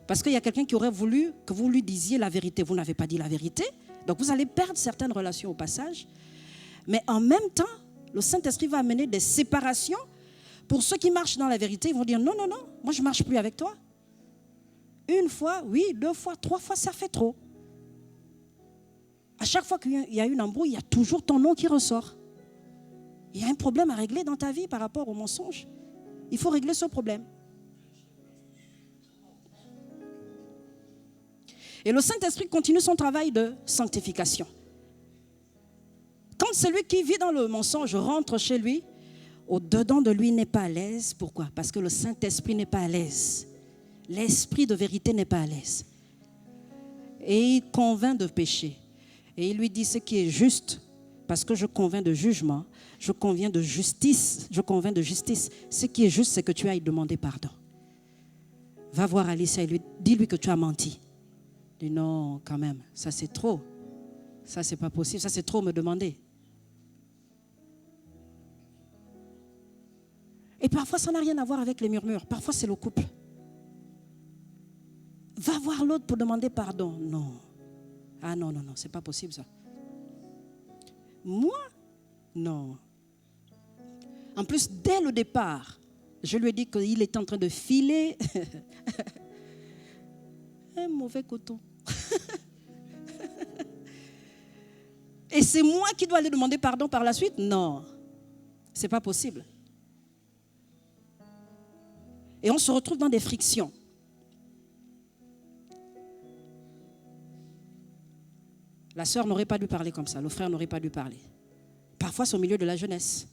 Parce qu'il y a quelqu'un qui aurait voulu que vous lui disiez la vérité. Vous n'avez pas dit la vérité. Donc vous allez perdre certaines relations au passage. Mais en même temps, le Saint-Esprit va amener des séparations. Pour ceux qui marchent dans la vérité, ils vont dire non, non, non, moi je ne marche plus avec toi. Une fois, oui, 2 fois, 3 fois, ça fait trop. À chaque fois qu'il y a une embrouille, il y a toujours ton nom qui ressort. Il y a un problème à régler dans ta vie par rapport au mensonge. Il faut régler ce problème. Et le Saint-Esprit continue son travail de sanctification. Quand celui qui vit dans le mensonge rentre chez lui, au-dedans de lui n'est pas à l'aise. Pourquoi? Parce que le Saint-Esprit n'est pas à l'aise. L'esprit de vérité n'est pas à l'aise. Et il convainc de péché. Et il lui dit ce qui est juste, parce que je convainc de jugement, je convainc de justice. Ce qui est juste, c'est que tu ailles demander pardon. Va voir Alicia et dis-lui que tu as menti. Il dit non, quand même, ça c'est trop. Ça c'est pas possible, ça c'est trop me demander. Et parfois ça n'a rien à voir avec les murmures. Parfois c'est le couple. Va voir l'autre pour demander pardon. Non. Ah non, non, non, c'est pas possible ça. Moi, non. En plus, dès le départ, je lui ai dit qu'il était en train de filer un mauvais coton. Et c'est moi qui dois aller demander pardon par la suite? Non, c'est pas possible. Et on se retrouve dans des frictions. La sœur n'aurait pas dû parler comme ça, le frère n'aurait pas dû parler. Parfois, c'est au milieu de la jeunesse.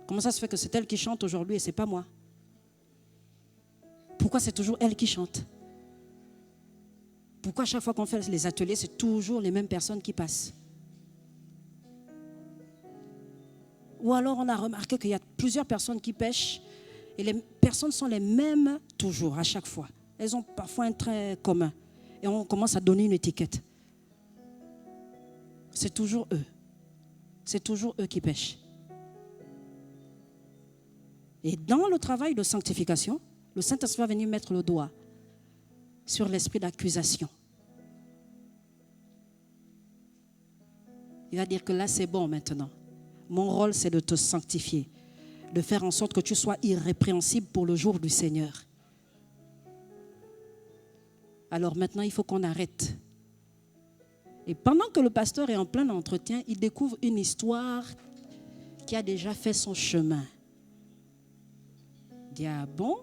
Comment ça se fait que c'est elle qui chante aujourd'hui et ce n'est pas moi? Pourquoi c'est toujours elle qui chante? Pourquoi à chaque fois qu'on fait les ateliers, c'est toujours les mêmes personnes qui passent? Ou alors on a remarqué qu'il y a plusieurs personnes qui pêchent et les personnes sont les mêmes toujours, à chaque fois. Elles ont parfois un trait commun. Et on commence à donner une étiquette. C'est toujours eux. C'est toujours eux qui pêchent. Et dans le travail de sanctification, le Saint-Esprit va venir mettre le doigt sur l'esprit d'accusation. Il va dire que là, c'est bon maintenant. Mon rôle, c'est de te sanctifier, de faire en sorte que tu sois irrépréhensible pour le jour du Seigneur. Alors maintenant, il faut qu'on arrête. Et pendant que le pasteur est en plein entretien, il découvre une histoire qui a déjà fait son chemin. Il dit, ah bon?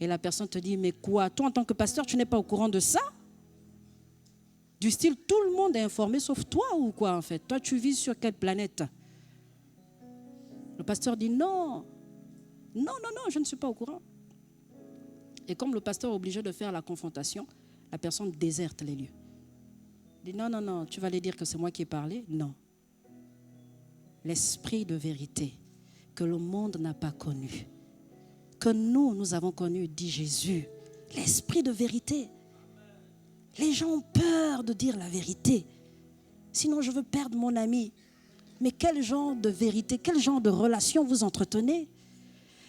Et la personne te dit, mais quoi? Toi, en tant que pasteur, tu n'es pas au courant de ça? Du style, tout le monde est informé sauf toi ou quoi en fait? Toi, tu vis sur quelle planète? Le pasteur dit, non, Non, non, non, je ne suis pas au courant. Et comme le pasteur est obligé de faire la confrontation, la personne déserte les lieux. Il dit non, non, non, tu vas aller dire que c'est moi qui ai parlé? Non. L'esprit de vérité que le monde n'a pas connu, que nous avons connu, dit Jésus. L'esprit de vérité. Les gens ont peur de dire la vérité. Sinon, je veux perdre mon ami. Mais quel genre de vérité, quel genre de relation vous entretenez?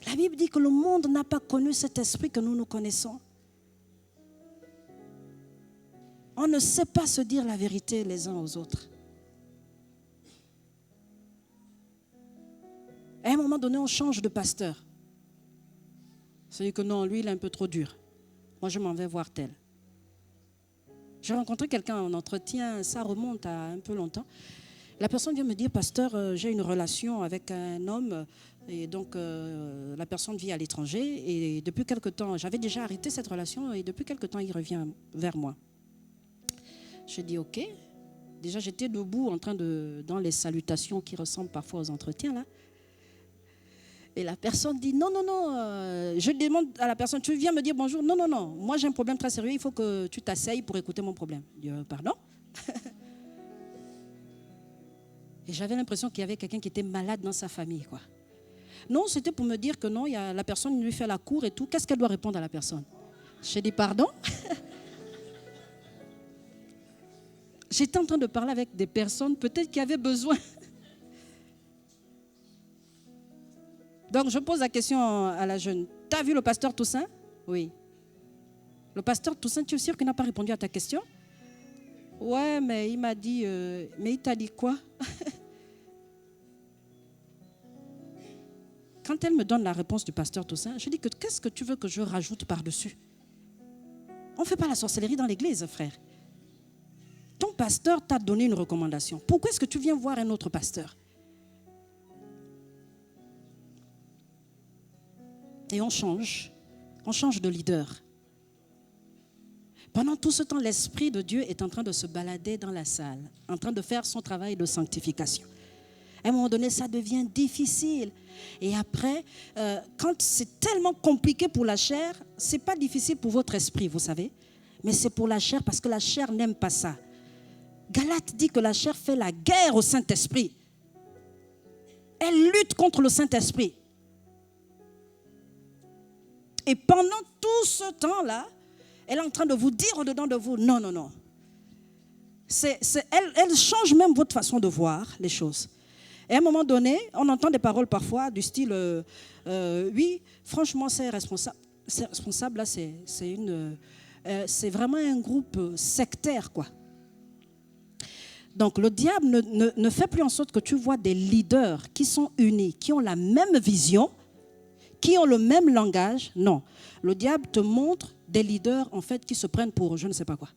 La Bible dit que le monde n'a pas connu cet esprit que nous connaissons. On ne sait pas se dire la vérité les uns aux autres. À un moment donné, on change de pasteur. C'est-à-dire que non, lui, il est un peu trop dur. Moi, je m'en vais voir tel. J'ai rencontré quelqu'un en entretien, ça remonte à un peu longtemps. La personne vient me dire, pasteur, j'ai une relation avec un homme, et donc la personne vit à l'étranger, et depuis quelque temps, j'avais déjà arrêté cette relation, et depuis quelque temps, il revient vers moi. Je dis, ok. Déjà, j'étais debout dans les salutations qui ressemblent parfois aux entretiens, là. Et la personne dit, non, non, non, je demande à la personne, tu viens me dire bonjour? Non, non, non, moi j'ai un problème très sérieux, il faut que tu t'asseyes pour écouter mon problème. Je dis, pardon? Et j'avais l'impression qu'il y avait quelqu'un qui était malade dans sa famille, quoi. Non, c'était pour me dire que non, la personne lui fait la cour et tout. Qu'est-ce qu'elle doit répondre à la personne? J'ai dit, pardon? J'étais en train de parler avec des personnes peut-être qui avaient besoin. Donc, je pose la question à la jeune. Tu as vu le pasteur Toussaint? Oui. Le pasteur Toussaint, tu es sûr qu'il n'a pas répondu à ta question? Ouais, mais il m'a dit... mais il t'a dit quoi? Quand elle me donne la réponse du pasteur Toussaint, je dis que qu'est-ce que tu veux que je rajoute par-dessus? On ne fait pas la sorcellerie dans l'église, frère. Ton pasteur t'a donné une recommandation. Pourquoi est-ce que tu viens voir un autre pasteur? Et on change de leader. Pendant tout ce temps, l'Esprit de Dieu est en train de se balader dans la salle, en train de faire son travail de sanctification. À un moment donné, ça devient difficile. Et après, quand c'est tellement compliqué pour la chair, ce n'est pas difficile pour votre esprit, vous savez. Mais c'est pour la chair parce que la chair n'aime pas ça. Galate dit que la chair fait la guerre au Saint-Esprit. Elle lutte contre le Saint-Esprit. Et pendant tout ce temps-là, elle est en train de vous dire au-dedans de vous, non, non, non. Elle change même votre façon de voir les choses. Et à un moment donné, on entend des paroles parfois du style, oui, franchement, c'est responsable. C'est responsable, là, c'est vraiment un groupe sectaire, quoi. Donc, le diable ne fait plus en sorte que tu vois des leaders qui sont unis, qui ont la même vision, qui ont le même langage. Non. Le diable te montre des leaders, en fait, qui se prennent pour je ne sais pas quoi.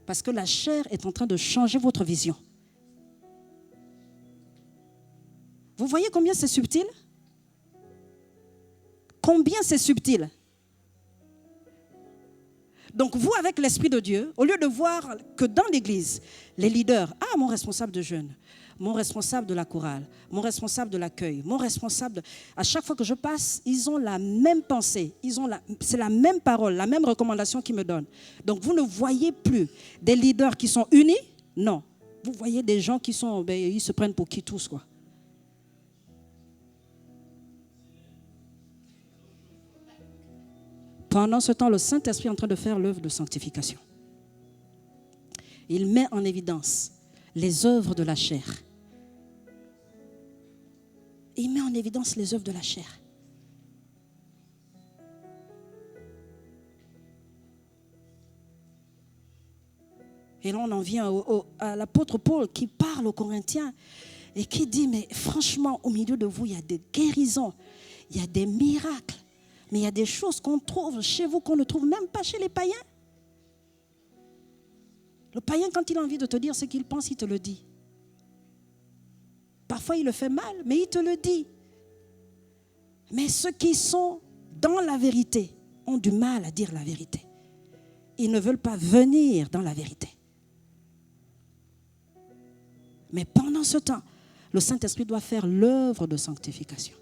Parce que la chair est en train de changer votre vision. Vous voyez combien c'est subtil? Combien c'est subtil? Donc vous, avec l'Esprit de Dieu, au lieu de voir que dans l'église, les leaders, mon responsable de jeûne, mon responsable de la chorale, mon responsable de l'accueil, mon responsable, à chaque fois que je passe, ils ont la même pensée, c'est la même parole, la même recommandation qu'ils me donnent. Donc vous ne voyez plus des leaders qui sont unis, non. Vous voyez des gens qui sont, ils se prennent pour qui tous, quoi. Pendant ce temps, le Saint-Esprit est en train de faire l'œuvre de sanctification. Il met en évidence les œuvres de la chair. Il met en évidence les œuvres de la chair. Et là, on en vient à l'apôtre Paul qui parle aux Corinthiens et qui dit, mais franchement, au milieu de vous, il y a des guérisons, il y a des miracles. Mais il y a des choses qu'on trouve chez vous qu'on ne trouve même pas chez les païens. Le païen, quand il a envie de te dire ce qu'il pense, il te le dit. Parfois, il le fait mal, mais il te le dit. Mais ceux qui sont dans la vérité ont du mal à dire la vérité. Ils ne veulent pas venir dans la vérité. Mais pendant ce temps, le Saint-Esprit doit faire l'œuvre de sanctification.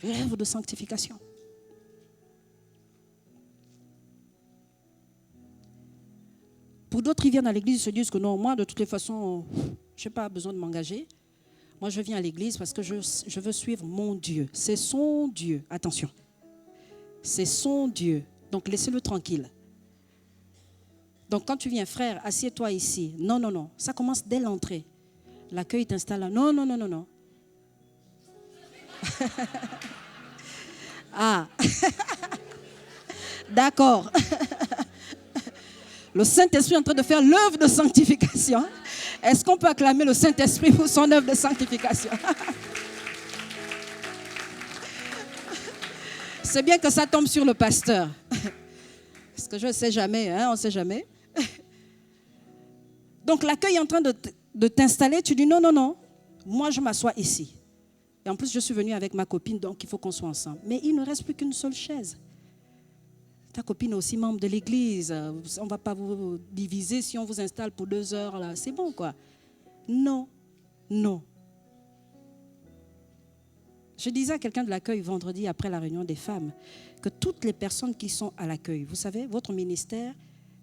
L'œuvre de sanctification. Pour d'autres, ils viennent à l'église et se disent que non, moi, de toutes les façons, je n'ai pas besoin de m'engager. Moi, je viens à l'église parce que je veux suivre mon Dieu. C'est son Dieu. Attention. C'est son Dieu. Donc, laissez-le tranquille. Donc, quand tu viens, frère, assieds-toi ici. Non, non, non. Ça commence dès l'entrée. L'accueil t'installe là. Non, non, non, non, non. Ah. D'accord. Le Saint-Esprit est en train de faire l'œuvre de sanctification. Est-ce qu'on peut acclamer le Saint-Esprit pour son œuvre de sanctification? C'est bien que ça tombe sur le pasteur. Parce que je ne sais jamais, hein, on ne sait jamais. Donc l'accueil est en train de t'installer. Tu dis non, non, non. Moi, je m'assois ici. Et en plus, je suis venue avec ma copine, donc il faut qu'on soit ensemble. Mais il ne reste plus qu'une seule chaise. Ta copine est aussi membre de l'église. On ne va pas vous diviser si on vous installe pour 2 heures. Là. C'est bon, quoi. Non, non. Je disais à quelqu'un de l'accueil vendredi après la réunion des femmes que toutes les personnes qui sont à l'accueil, vous savez, votre ministère,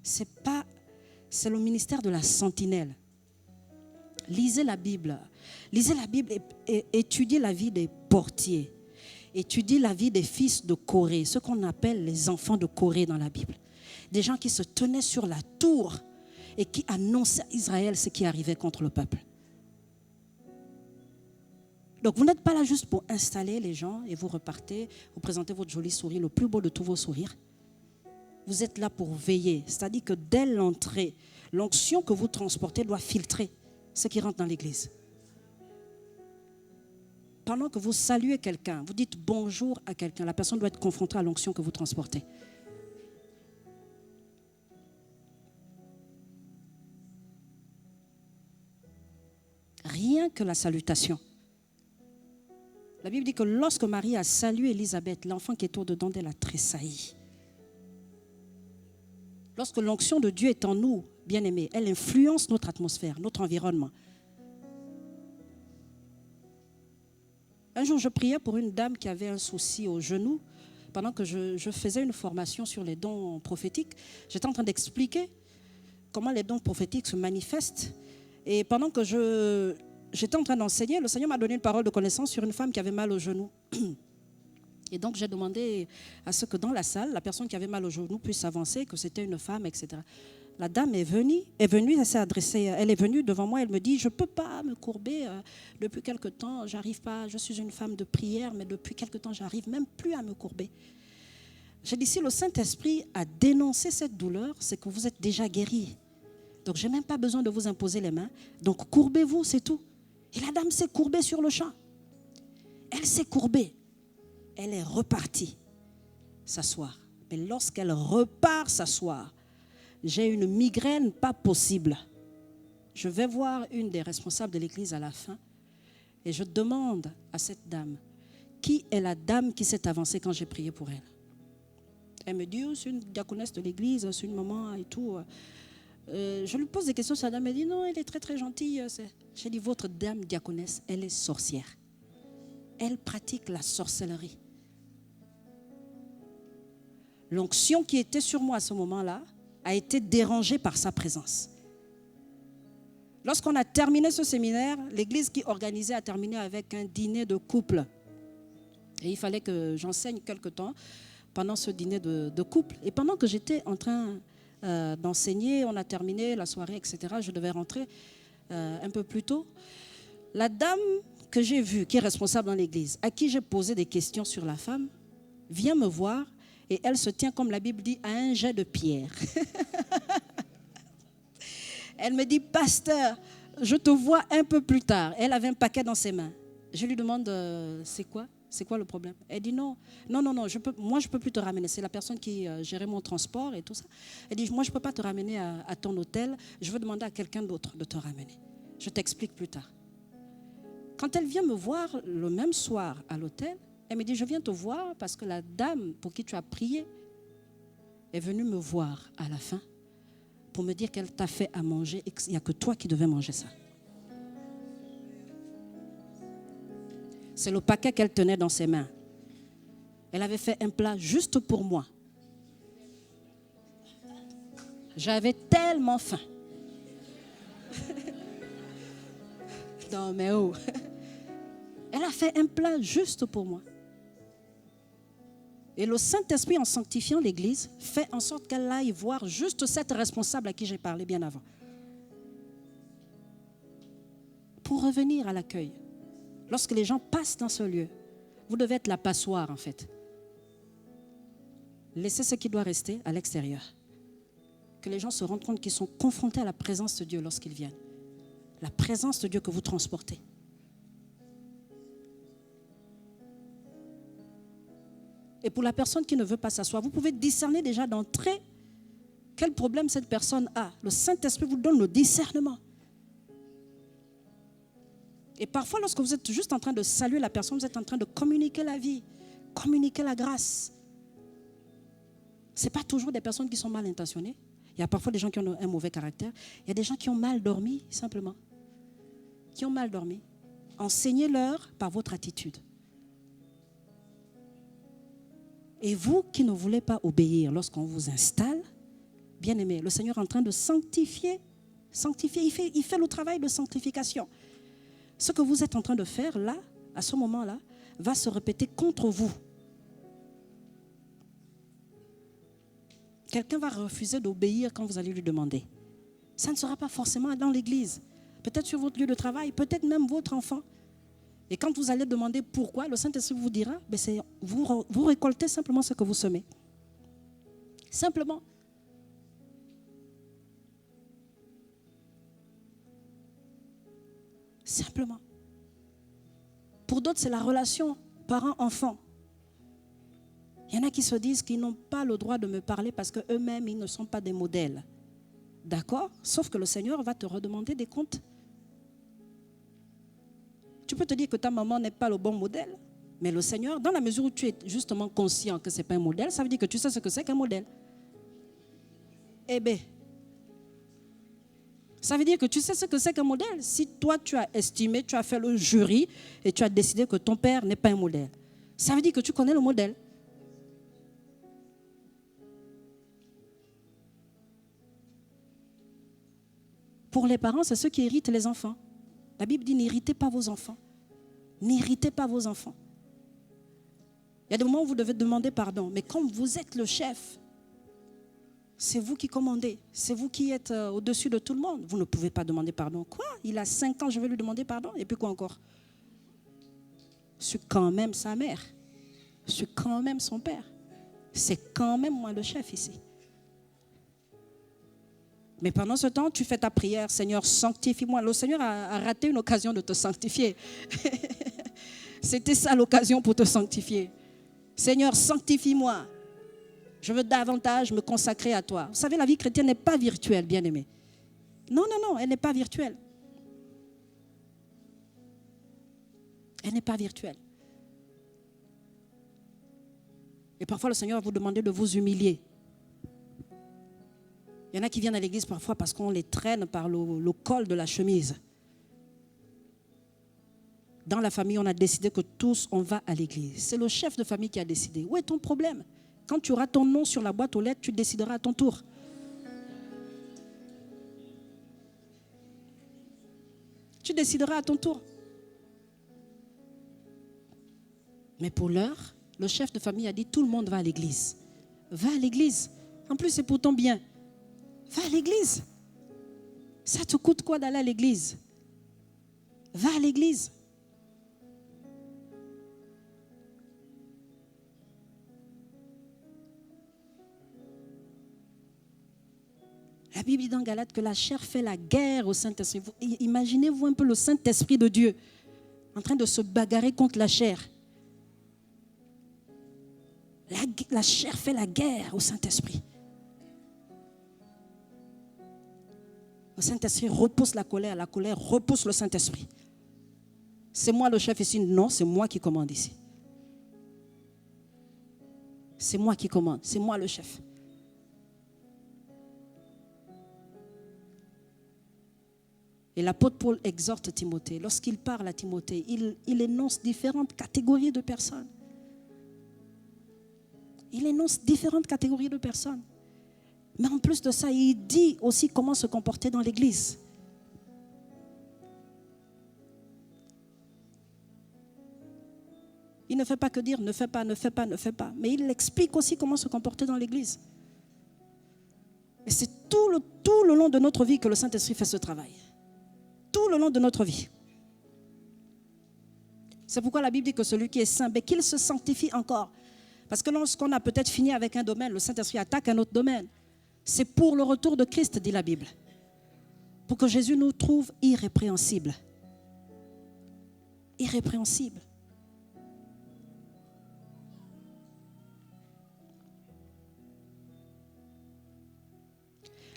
c'est le ministère de la sentinelle. Lisez la Bible. Lisez la Bible et étudiez la vie des portiers. Étudiez la vie des fils de Corée, ce qu'on appelle les enfants de Corée dans la Bible. Des gens qui se tenaient sur la tour et qui annonçaient à Israël ce qui arrivait contre le peuple. Donc vous n'êtes pas là juste pour installer les gens et vous repartez, vous présentez votre joli sourire, le plus beau de tous vos sourires. Vous êtes là pour veiller. C'est-à-dire que dès l'entrée, l'onction que vous transportez doit filtrer ce qui rentre dans l'église. Pendant que vous saluez quelqu'un, vous dites bonjour à quelqu'un, la personne doit être confrontée à l'onction que vous transportez. Rien que la salutation. La Bible dit que lorsque Marie a salué Élisabeth, l'enfant qui est au-dedans d'elle a tressailli. Lorsque l'onction de Dieu est en nous, bien-aimés, elle influence notre atmosphère, notre environnement. Un jour, je priais pour une dame qui avait un souci au genou. Pendant que je faisais une formation sur les dons prophétiques, j'étais en train d'expliquer comment les dons prophétiques se manifestent. Et pendant que j'étais en train d'enseigner, le Seigneur m'a donné une parole de connaissance sur une femme qui avait mal au genou. Et donc, j'ai demandé à ce que dans la salle, la personne qui avait mal au genou puisse s'avancer, que c'était une femme, etc. La dame est venue, elle s'est adressée, elle est venue devant moi, elle me dit, je ne peux pas me courber depuis quelque temps, j'arrive pas, je suis une femme de prière, mais depuis quelque temps, j'arrive même plus à me courber. J'ai dit, si le Saint-Esprit a dénoncé cette douleur, c'est que vous êtes déjà guéri. Donc, je n'ai même pas besoin de vous imposer les mains. Donc, courbez-vous, c'est tout. Et la dame s'est courbée sur le champ. Elle s'est courbée. Elle est repartie s'asseoir. Mais lorsqu'elle repart s'asseoir, j'ai une migraine pas possible. Je vais voir une des responsables de l'église à la fin et je demande à cette dame, qui est la dame qui s'est avancée quand j'ai prié pour elle? Elle me dit, oh, c'est une diaconesse de l'église, c'est une maman et tout. Je lui pose des questions sur la dame, elle dit, non, elle est très très gentille. J'ai dit, votre dame diaconesse, elle est sorcière. Elle pratique la sorcellerie. L'onction qui était sur moi à ce moment-là a été dérangée par sa présence. Lorsqu'on a terminé ce séminaire, l'église qui organisait a terminé avec un dîner de couple. Et il fallait que j'enseigne quelque temps pendant ce dîner de couple. Et pendant que j'étais en train d'enseigner, on a terminé la soirée, etc. Je devais rentrer un peu plus tôt. La dame que j'ai vue, qui est responsable dans l'église, à qui j'ai posé des questions sur la femme, vient me voir et elle se tient, comme la Bible dit, à un jet de pierre. Elle me dit, pasteur, je te vois un peu plus tard. Elle avait un paquet dans ses mains. Je lui demande, c'est quoi? C'est quoi le problème? Elle dit, non, moi je ne peux plus te ramener. C'est la personne qui gérait mon transport et tout ça. Elle dit, moi je ne peux pas te ramener à ton hôtel. Je veux demander à quelqu'un d'autre de te ramener. Je t'explique plus tard. Quand elle vient me voir le même soir à l'hôtel, elle me dit, je viens te voir parce que la dame pour qui tu as prié est venue me voir à la fin pour me dire qu'elle t'a fait à manger et qu'il n'y a que toi qui devais manger ça. C'est le paquet qu'elle tenait dans ses mains. Elle avait fait un plat juste pour moi. J'avais tellement faim. Non, mais oh. Elle a fait un plat juste pour moi. Et le Saint-Esprit, en sanctifiant l'Église, fait en sorte qu'elle aille voir juste cette responsable à qui j'ai parlé bien avant. Pour revenir à l'accueil, lorsque les gens passent dans ce lieu, vous devez être la passoire en fait. Laissez ce qui doit rester à l'extérieur. Que les gens se rendent compte qu'ils sont confrontés à la présence de Dieu lorsqu'ils viennent. La présence de Dieu que vous transportez. Et pour la personne qui ne veut pas s'asseoir, vous pouvez discerner déjà d'entrée quel problème cette personne a. Le Saint-Esprit vous donne le discernement. Et parfois, lorsque vous êtes juste en train de saluer la personne, vous êtes en train de communiquer la vie, communiquer la grâce. Ce n'est pas toujours des personnes qui sont mal intentionnées. Il y a parfois des gens qui ont un mauvais caractère. Il y a des gens qui ont mal dormi, simplement. Qui ont mal dormi. Enseignez-leur par votre attitude. Et vous qui ne voulez pas obéir lorsqu'on vous installe, bien aimé, le Seigneur est en train de sanctifier. Il fait le travail de sanctification. Ce que vous êtes en train de faire là, à ce moment-là, va se répéter contre vous. Quelqu'un va refuser d'obéir quand vous allez lui demander. Ça ne sera pas forcément dans l'église. Peut-être sur votre lieu de travail, peut-être même votre enfant. Et quand vous allez demander pourquoi, le Saint-Esprit vous dira, vous récoltez simplement ce que vous semez. Simplement. Simplement. Pour d'autres, c'est la relation parent-enfant. Il y en a qui se disent qu'ils n'ont pas le droit de me parler parce qu'eux-mêmes, ils ne sont pas des modèles. D'accord? Sauf que le Seigneur va te redemander des comptes. Tu peux te dire que ta maman n'est pas le bon modèle, mais le Seigneur, dans la mesure où tu es justement conscient que ce n'est pas un modèle, ça veut dire que tu sais ce que c'est qu'un modèle. Eh bien, ça veut dire que tu sais ce que c'est qu'un modèle. Si toi, tu as estimé, tu as fait le jury et tu as décidé que ton père n'est pas un modèle, ça veut dire que tu connais le modèle. Pour les parents, c'est ceux qui héritent les enfants. La Bible dit, n'héritez pas vos enfants. N'héritez pas vos enfants. Il y a des moments où vous devez demander pardon. Mais comme vous êtes le chef, c'est vous qui commandez. C'est vous qui êtes au-dessus de tout le monde. Vous ne pouvez pas demander pardon. Quoi? Il a 5 ans, je vais lui demander pardon. Et puis quoi encore? Je suis quand même sa mère. Je suis quand même son père. C'est quand même moi le chef ici. Mais pendant ce temps, tu fais ta prière, Seigneur, sanctifie-moi. Le Seigneur a raté une occasion de te sanctifier. C'était ça l'occasion pour te sanctifier. Seigneur, sanctifie-moi. Je veux davantage me consacrer à toi. Vous savez, la vie chrétienne n'est pas virtuelle, bien-aimée. Non, non, non, elle n'est pas virtuelle. Elle n'est pas virtuelle. Et parfois, le Seigneur va vous demander de vous humilier. Il y en a qui viennent à l'église parfois parce qu'on les traîne par le col de la chemise. Dans la famille, on a décidé que tous, on va à l'église. C'est le chef de famille qui a décidé. Où est ton problème? Quand tu auras ton nom sur la boîte aux lettres, tu décideras à ton tour. Tu décideras à ton tour. Mais pour l'heure, le chef de famille a dit, tout le monde va à l'église. Va à l'église. En plus, c'est pour ton bien. Va à l'église. Ça te coûte quoi d'aller à l'église? Va à l'église. La Bible dit dans Galates que la chair fait la guerre au Saint-Esprit. Imaginez-vous un peu le Saint-Esprit de Dieu en train de se bagarrer contre la chair. La chair fait la guerre au Saint-Esprit. Le Saint-Esprit repousse la colère repousse le Saint-Esprit. C'est moi le chef ici? Non, c'est moi qui commande ici. C'est moi qui commande, c'est moi le chef. Et l'apôtre Paul exhorte Timothée. Lorsqu'il parle à Timothée, il énonce différentes catégories de personnes. Il énonce différentes catégories de personnes. Mais en plus de ça, il dit aussi comment se comporter dans l'église. Il ne fait pas que dire ne fais pas, ne fais pas, ne fais pas. Mais il explique aussi comment se comporter dans l'église. Et c'est tout le long de notre vie que le Saint-Esprit fait ce travail. Tout le long de notre vie. C'est pourquoi la Bible dit que celui qui est saint, qu'il se sanctifie encore. Parce que lorsqu'on a peut-être fini avec un domaine, le Saint-Esprit attaque un autre domaine. C'est pour le retour de Christ, dit la Bible. Pour que Jésus nous trouve irrépréhensibles. Irrépréhensibles.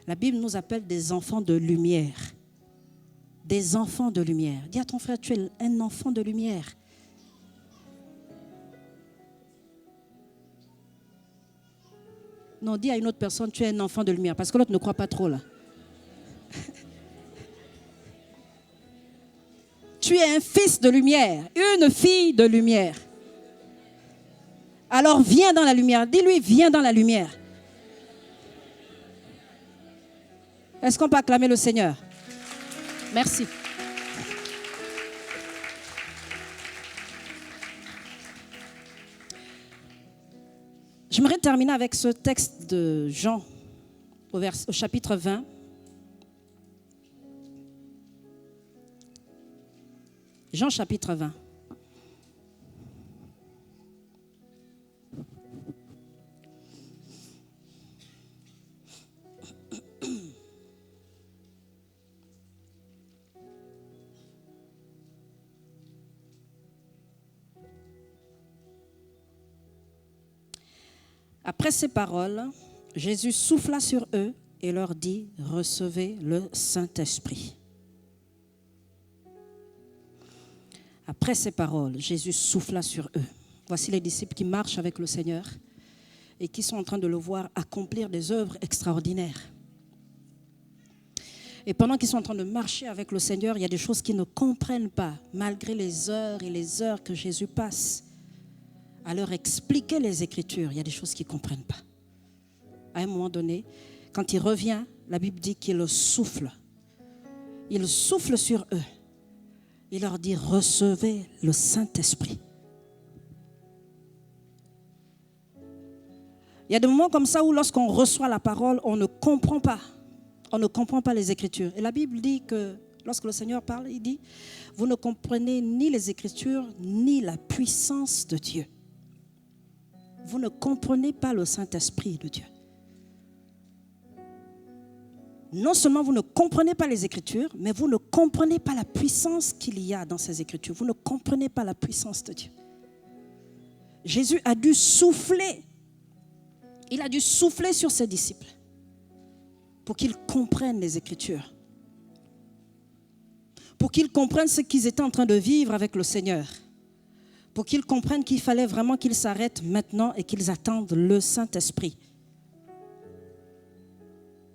La Bible nous appelle des enfants de lumière. Des enfants de lumière. Dis à ton frère, tu es un enfant de lumière. Non, dis à une autre personne, tu es un enfant de lumière. Parce que l'autre ne croit pas trop là. Tu es un fils de lumière, une fille de lumière. Alors viens dans la lumière. Dis-lui, viens dans la lumière. Est-ce qu'on peut acclamer le Seigneur? Merci. J'aimerais terminer avec ce texte de Jean au chapitre 20. Jean chapitre 20. Après ces paroles, Jésus souffla sur eux et leur dit, recevez le Saint-Esprit. Après ces paroles, Jésus souffla sur eux. Voici les disciples qui marchent avec le Seigneur et qui sont en train de le voir accomplir des œuvres extraordinaires. Et pendant qu'ils sont en train de marcher avec le Seigneur, il y a des choses qu'ils ne comprennent pas, malgré les heures et les heures que Jésus passe à leur expliquer les Écritures. Il y a des choses qu'ils ne comprennent pas. À un moment donné, quand il revient, la Bible dit qu'il souffle. Il souffle sur eux. Il leur dit, recevez le Saint-Esprit. Il y a des moments comme ça où lorsqu'on reçoit la parole, on ne comprend pas. On ne comprend pas les Écritures. Et la Bible dit que lorsque le Seigneur parle, il dit, vous ne comprenez ni les Écritures, ni la puissance de Dieu. Vous ne comprenez pas le Saint-Esprit de Dieu. Non seulement vous ne comprenez pas les Écritures, mais vous ne comprenez pas la puissance qu'il y a dans ces Écritures. Vous ne comprenez pas la puissance de Dieu. Jésus a dû souffler. Il a dû souffler sur ses disciples pour qu'ils comprennent les Écritures. Pour qu'ils comprennent ce qu'ils étaient en train de vivre avec le Seigneur. Pour qu'ils comprennent qu'il fallait vraiment qu'ils s'arrêtent maintenant et qu'ils attendent le Saint-Esprit.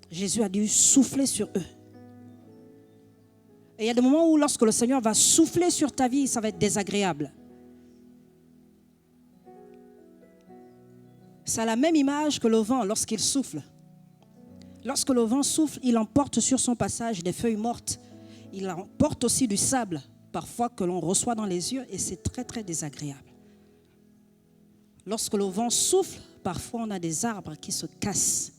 Jésus a dû souffler sur eux. Et il y a des moments où lorsque le Seigneur va souffler sur ta vie, ça va être désagréable. Ça a la même image que le vent lorsqu'il souffle. Lorsque le vent souffle, il emporte sur son passage des feuilles mortes. Il emporte aussi du sable, parfois que l'on reçoit dans les yeux, et c'est très très désagréable. Lorsque le vent souffle, parfois on a des arbres qui se cassent.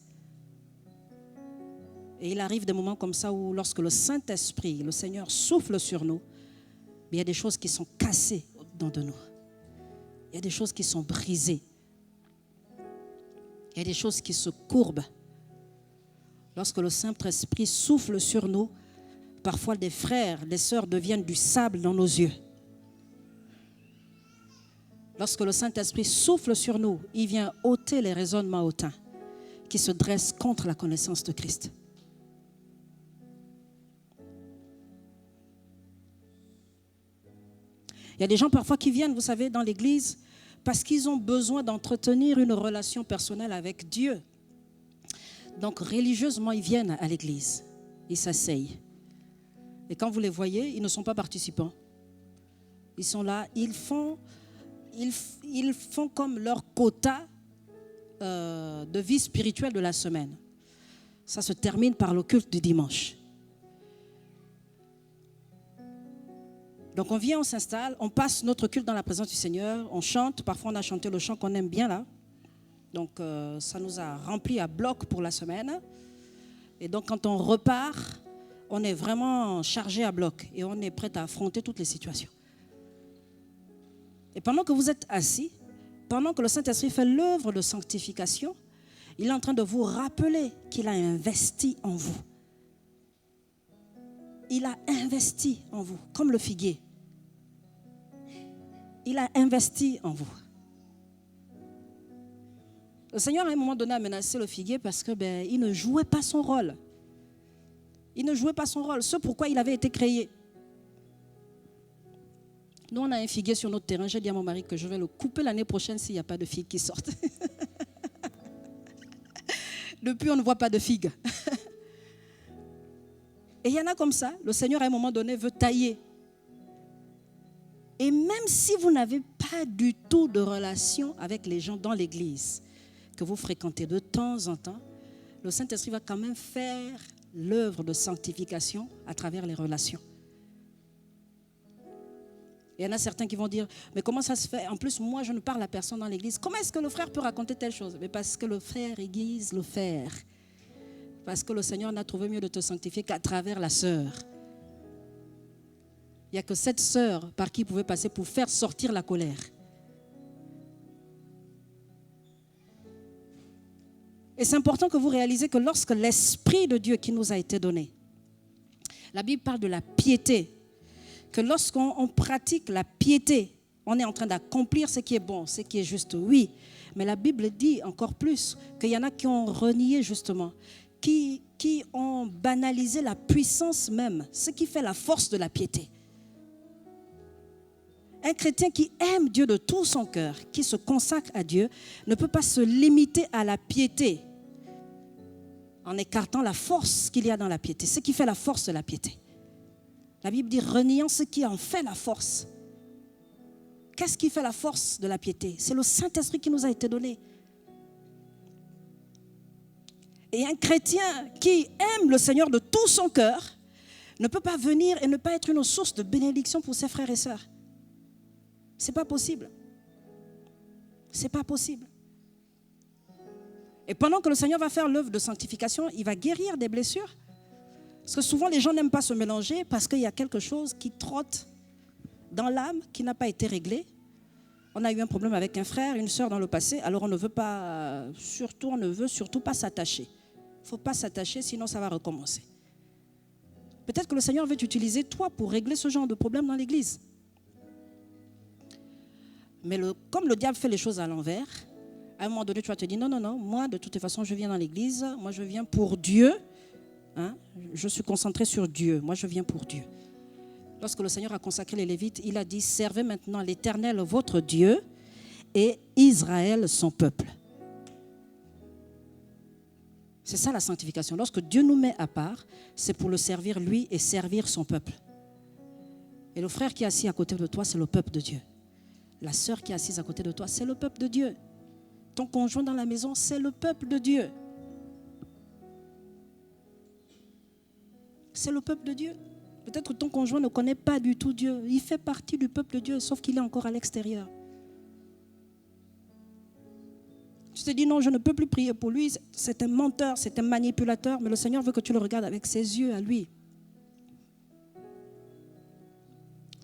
Et il arrive des moments comme ça où lorsque le Saint-Esprit, le Seigneur souffle sur nous, il y a des choses qui sont cassées au-dedans de nous. Il y a des choses qui sont brisées. Il y a des choses qui se courbent. Lorsque le Saint-Esprit souffle sur nous, parfois des frères, des sœurs deviennent du sable dans nos yeux. Lorsque le Saint-Esprit souffle sur nous, il vient ôter les raisonnements hautains qui se dressent contre la connaissance de Christ. Il y a des gens parfois qui viennent, vous savez, dans l'église parce qu'ils ont besoin d'entretenir une relation personnelle avec Dieu. Donc religieusement, ils viennent à l'église, ils s'asseyent. Et quand vous les voyez, ils ne sont pas participants. Ils sont là, ils font comme leur quota de vie spirituelle de la semaine. Ça se termine par le culte du dimanche. Donc on vient, on s'installe, on passe notre culte dans la présence du Seigneur, on chante, parfois on a chanté le chant qu'on aime bien là. Donc ça nous a rempli à bloc pour la semaine. Et donc quand on repart, on est vraiment chargé à bloc et on est prêt à affronter toutes les situations. Et pendant que vous êtes assis, pendant que le Saint-Esprit fait l'œuvre de sanctification, il est en train de vous rappeler qu'il a investi en vous. Il a investi en vous, comme le figuier. Il a investi en vous. Le Seigneur, à un moment donné, a menacé le figuier parce que il ne jouait pas son rôle. Il ne jouait pas son rôle, ce pourquoi il avait été créé. Nous, on a un figuier sur notre terrain. J'ai dit à mon mari que je vais le couper l'année prochaine s'il n'y a pas de figues qui sortent. Depuis, on ne voit pas de figues. Et il y en a comme ça. Le Seigneur, à un moment donné, veut tailler. Et même si vous n'avez pas du tout de relation avec les gens dans l'église, que vous fréquentez de temps en temps, le Saint-Esprit va quand même faire l'œuvre de sanctification à travers les relations. Il y en a certains qui vont dire, mais comment ça se fait? En plus, moi, je ne parle à personne dans l'église. Comment est-ce que le frère peut raconter telle chose? Mais parce que le frère aiguise le fer. Parce que le Seigneur n'a trouvé mieux de te sanctifier qu'à travers la sœur. Il n'y a que cette sœur par qui il pouvait passer pour faire sortir la colère. Et c'est important que vous réalisez que lorsque l'Esprit de Dieu qui nous a été donné, la Bible parle de la piété, que lorsqu'on pratique la piété, on est en train d'accomplir ce qui est bon, ce qui est juste, oui. Mais la Bible dit encore plus qu'il y en a qui ont renié justement, qui ont banalisé la puissance même, ce qui fait la force de la piété. Un chrétien qui aime Dieu de tout son cœur, qui se consacre à Dieu, ne peut pas se limiter à la piété en écartant la force qu'il y a dans la piété, ce qui fait la force de la piété. La Bible dit reniant ce qui en fait la force. Qu'est-ce qui fait la force de la piété? C'est le Saint-Esprit qui nous a été donné. Et un chrétien qui aime le Seigneur de tout son cœur ne peut pas venir et ne pas être une source de bénédiction pour ses frères et sœurs. Ce n'est pas possible. Ce n'est pas possible. Et pendant que le Seigneur va faire l'œuvre de sanctification, il va guérir des blessures. Parce que souvent, les gens n'aiment pas se mélanger parce qu'il y a quelque chose qui trotte dans l'âme qui n'a pas été réglé. On a eu un problème avec un frère, une sœur dans le passé, alors on ne veut surtout pas s'attacher. Il ne faut pas s'attacher, sinon ça va recommencer. Peut-être que le Seigneur veut t'utiliser, toi, pour régler ce genre de problème dans l'église. Mais comme le diable fait les choses à l'envers, à un moment donné, tu vas te dire, non, moi, de toute façon, je viens dans l'église, moi, je viens pour Dieu. Je suis concentré sur Dieu, moi, je viens pour Dieu. Lorsque le Seigneur a consacré les Lévites, il a dit, servez maintenant l'Éternel, votre Dieu, et Israël, son peuple. C'est ça la sanctification. Lorsque Dieu nous met à part, c'est pour le servir lui et servir son peuple. Et le frère qui est assis à côté de toi, c'est le peuple de Dieu. La sœur qui est assise à côté de toi, c'est le peuple de Dieu. Ton conjoint dans la maison, c'est le peuple de Dieu. C'est le peuple de Dieu. Peut-être que ton conjoint ne connaît pas du tout Dieu. Il fait partie du peuple de Dieu, sauf qu'il est encore à l'extérieur. Tu te dis non, je ne peux plus prier pour lui. C'est un menteur, c'est un manipulateur. Mais le Seigneur veut que tu le regardes avec ses yeux à lui.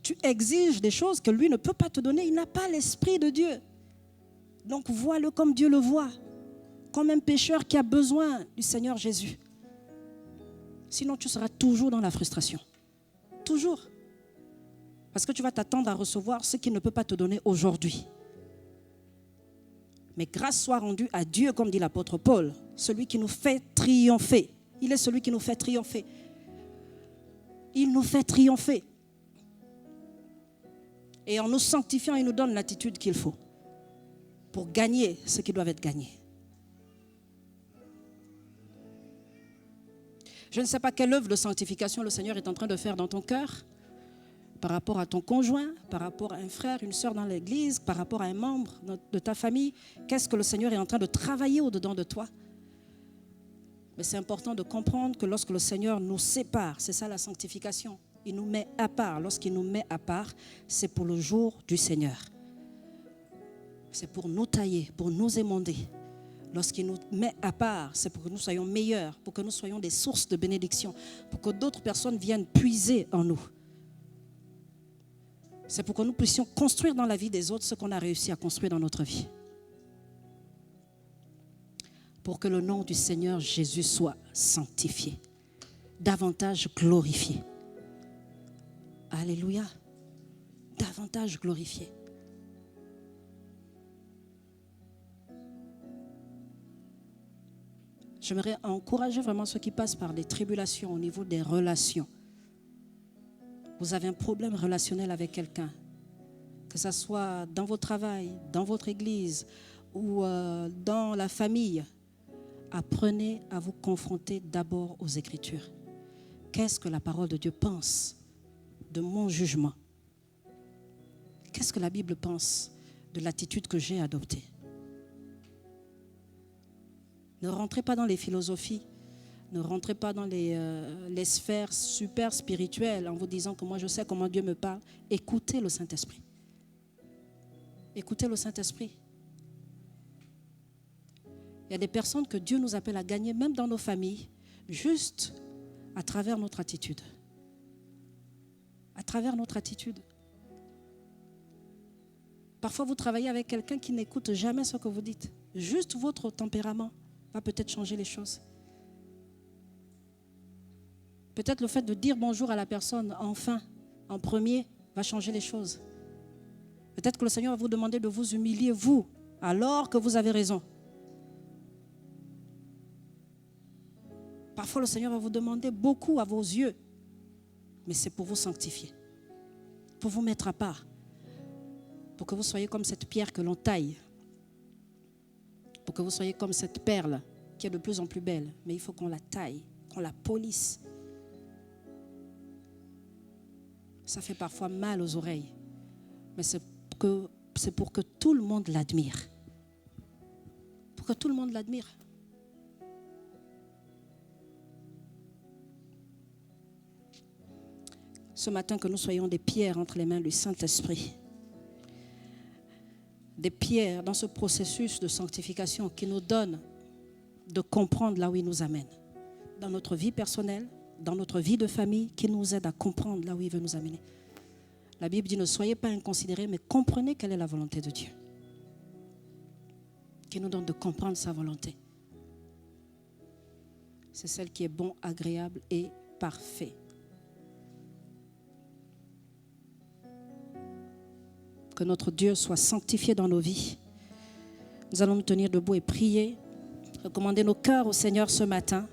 Tu exiges des choses que lui ne peut pas te donner. Il n'a pas l'esprit de Dieu. Donc vois-le comme Dieu le voit. Comme un pécheur qui a besoin du Seigneur Jésus. Sinon tu seras toujours dans la frustration. Toujours. Parce que tu vas t'attendre à recevoir ce qu'il ne peut pas te donner aujourd'hui. Mais grâce soit rendue à Dieu, comme dit l'apôtre Paul, celui qui nous fait triompher. Il est celui qui nous fait triompher. Il nous fait triompher. Et en nous sanctifiant, il nous donne l'attitude qu'il faut pour gagner ce qui doit être gagné. Je ne sais pas quelle œuvre de sanctification le Seigneur est en train de faire dans ton cœur, par rapport à ton conjoint, par rapport à un frère, une sœur dans l'église, par rapport à un membre de ta famille. Qu'est-ce que le Seigneur est en train de travailler au-dedans de toi? Mais c'est important de comprendre que lorsque le Seigneur nous sépare, c'est ça la sanctification. Il nous met à part. Lorsqu'il nous met à part, c'est pour le jour du Seigneur. C'est pour nous tailler, pour nous émonder. Lorsqu'il nous met à part, c'est pour que nous soyons meilleurs, pour que nous soyons des sources de bénédiction, pour que d'autres personnes viennent puiser en nous. C'est pour que nous puissions construire dans la vie des autres ce qu'on a réussi à construire dans notre vie. Pour que le nom du Seigneur Jésus soit sanctifié, davantage glorifié. Alléluia, davantage glorifié. J'aimerais encourager vraiment ceux qui passent par des tribulations au niveau des relations. Vous avez un problème relationnel avec quelqu'un, que ce soit dans votre travail, dans votre église ou dans la famille, apprenez à vous confronter d'abord aux Écritures. Qu'est-ce que la parole de Dieu pense de mon jugement? Qu'est-ce que la Bible pense de l'attitude que j'ai adoptée? Ne rentrez pas dans les philosophies. Ne rentrez pas dans les sphères super spirituelles en vous disant que moi je sais comment Dieu me parle. Écoutez le Saint-Esprit. Écoutez le Saint-Esprit. Il y a des personnes que Dieu nous appelle à gagner, même dans nos familles, juste à travers notre attitude. À travers notre attitude. Parfois vous travaillez avec quelqu'un qui n'écoute jamais ce que vous dites. Juste votre tempérament va peut-être changer les choses. Peut-être le fait de dire bonjour à la personne enfin, en premier, va changer les choses. Peut-être que le Seigneur va vous demander de vous humilier, vous, alors que vous avez raison. Parfois, le Seigneur va vous demander beaucoup à vos yeux, mais c'est pour vous sanctifier, pour vous mettre à part, pour que vous soyez comme cette pierre que l'on taille, pour que vous soyez comme cette perle qui est de plus en plus belle, mais il faut qu'on la taille, qu'on la polisse. Ça fait parfois mal aux oreilles, mais c'est pour que tout le monde l'admire. Pour que tout le monde l'admire. Ce matin, que nous soyons des pierres entre les mains du Saint-Esprit. Des pierres dans ce processus de sanctification qui nous donne de comprendre là où il nous amène. Dans notre vie personnelle, dans notre vie de famille, qui nous aide à comprendre là où il veut nous amener. La Bible dit, ne soyez pas inconsidérés, mais comprenez quelle est la volonté de Dieu. Qui nous donne de comprendre sa volonté. C'est celle qui est bon, agréable et parfait. Que notre Dieu soit sanctifié dans nos vies. Nous allons nous tenir debout et prier, recommander nos cœurs au Seigneur ce matin.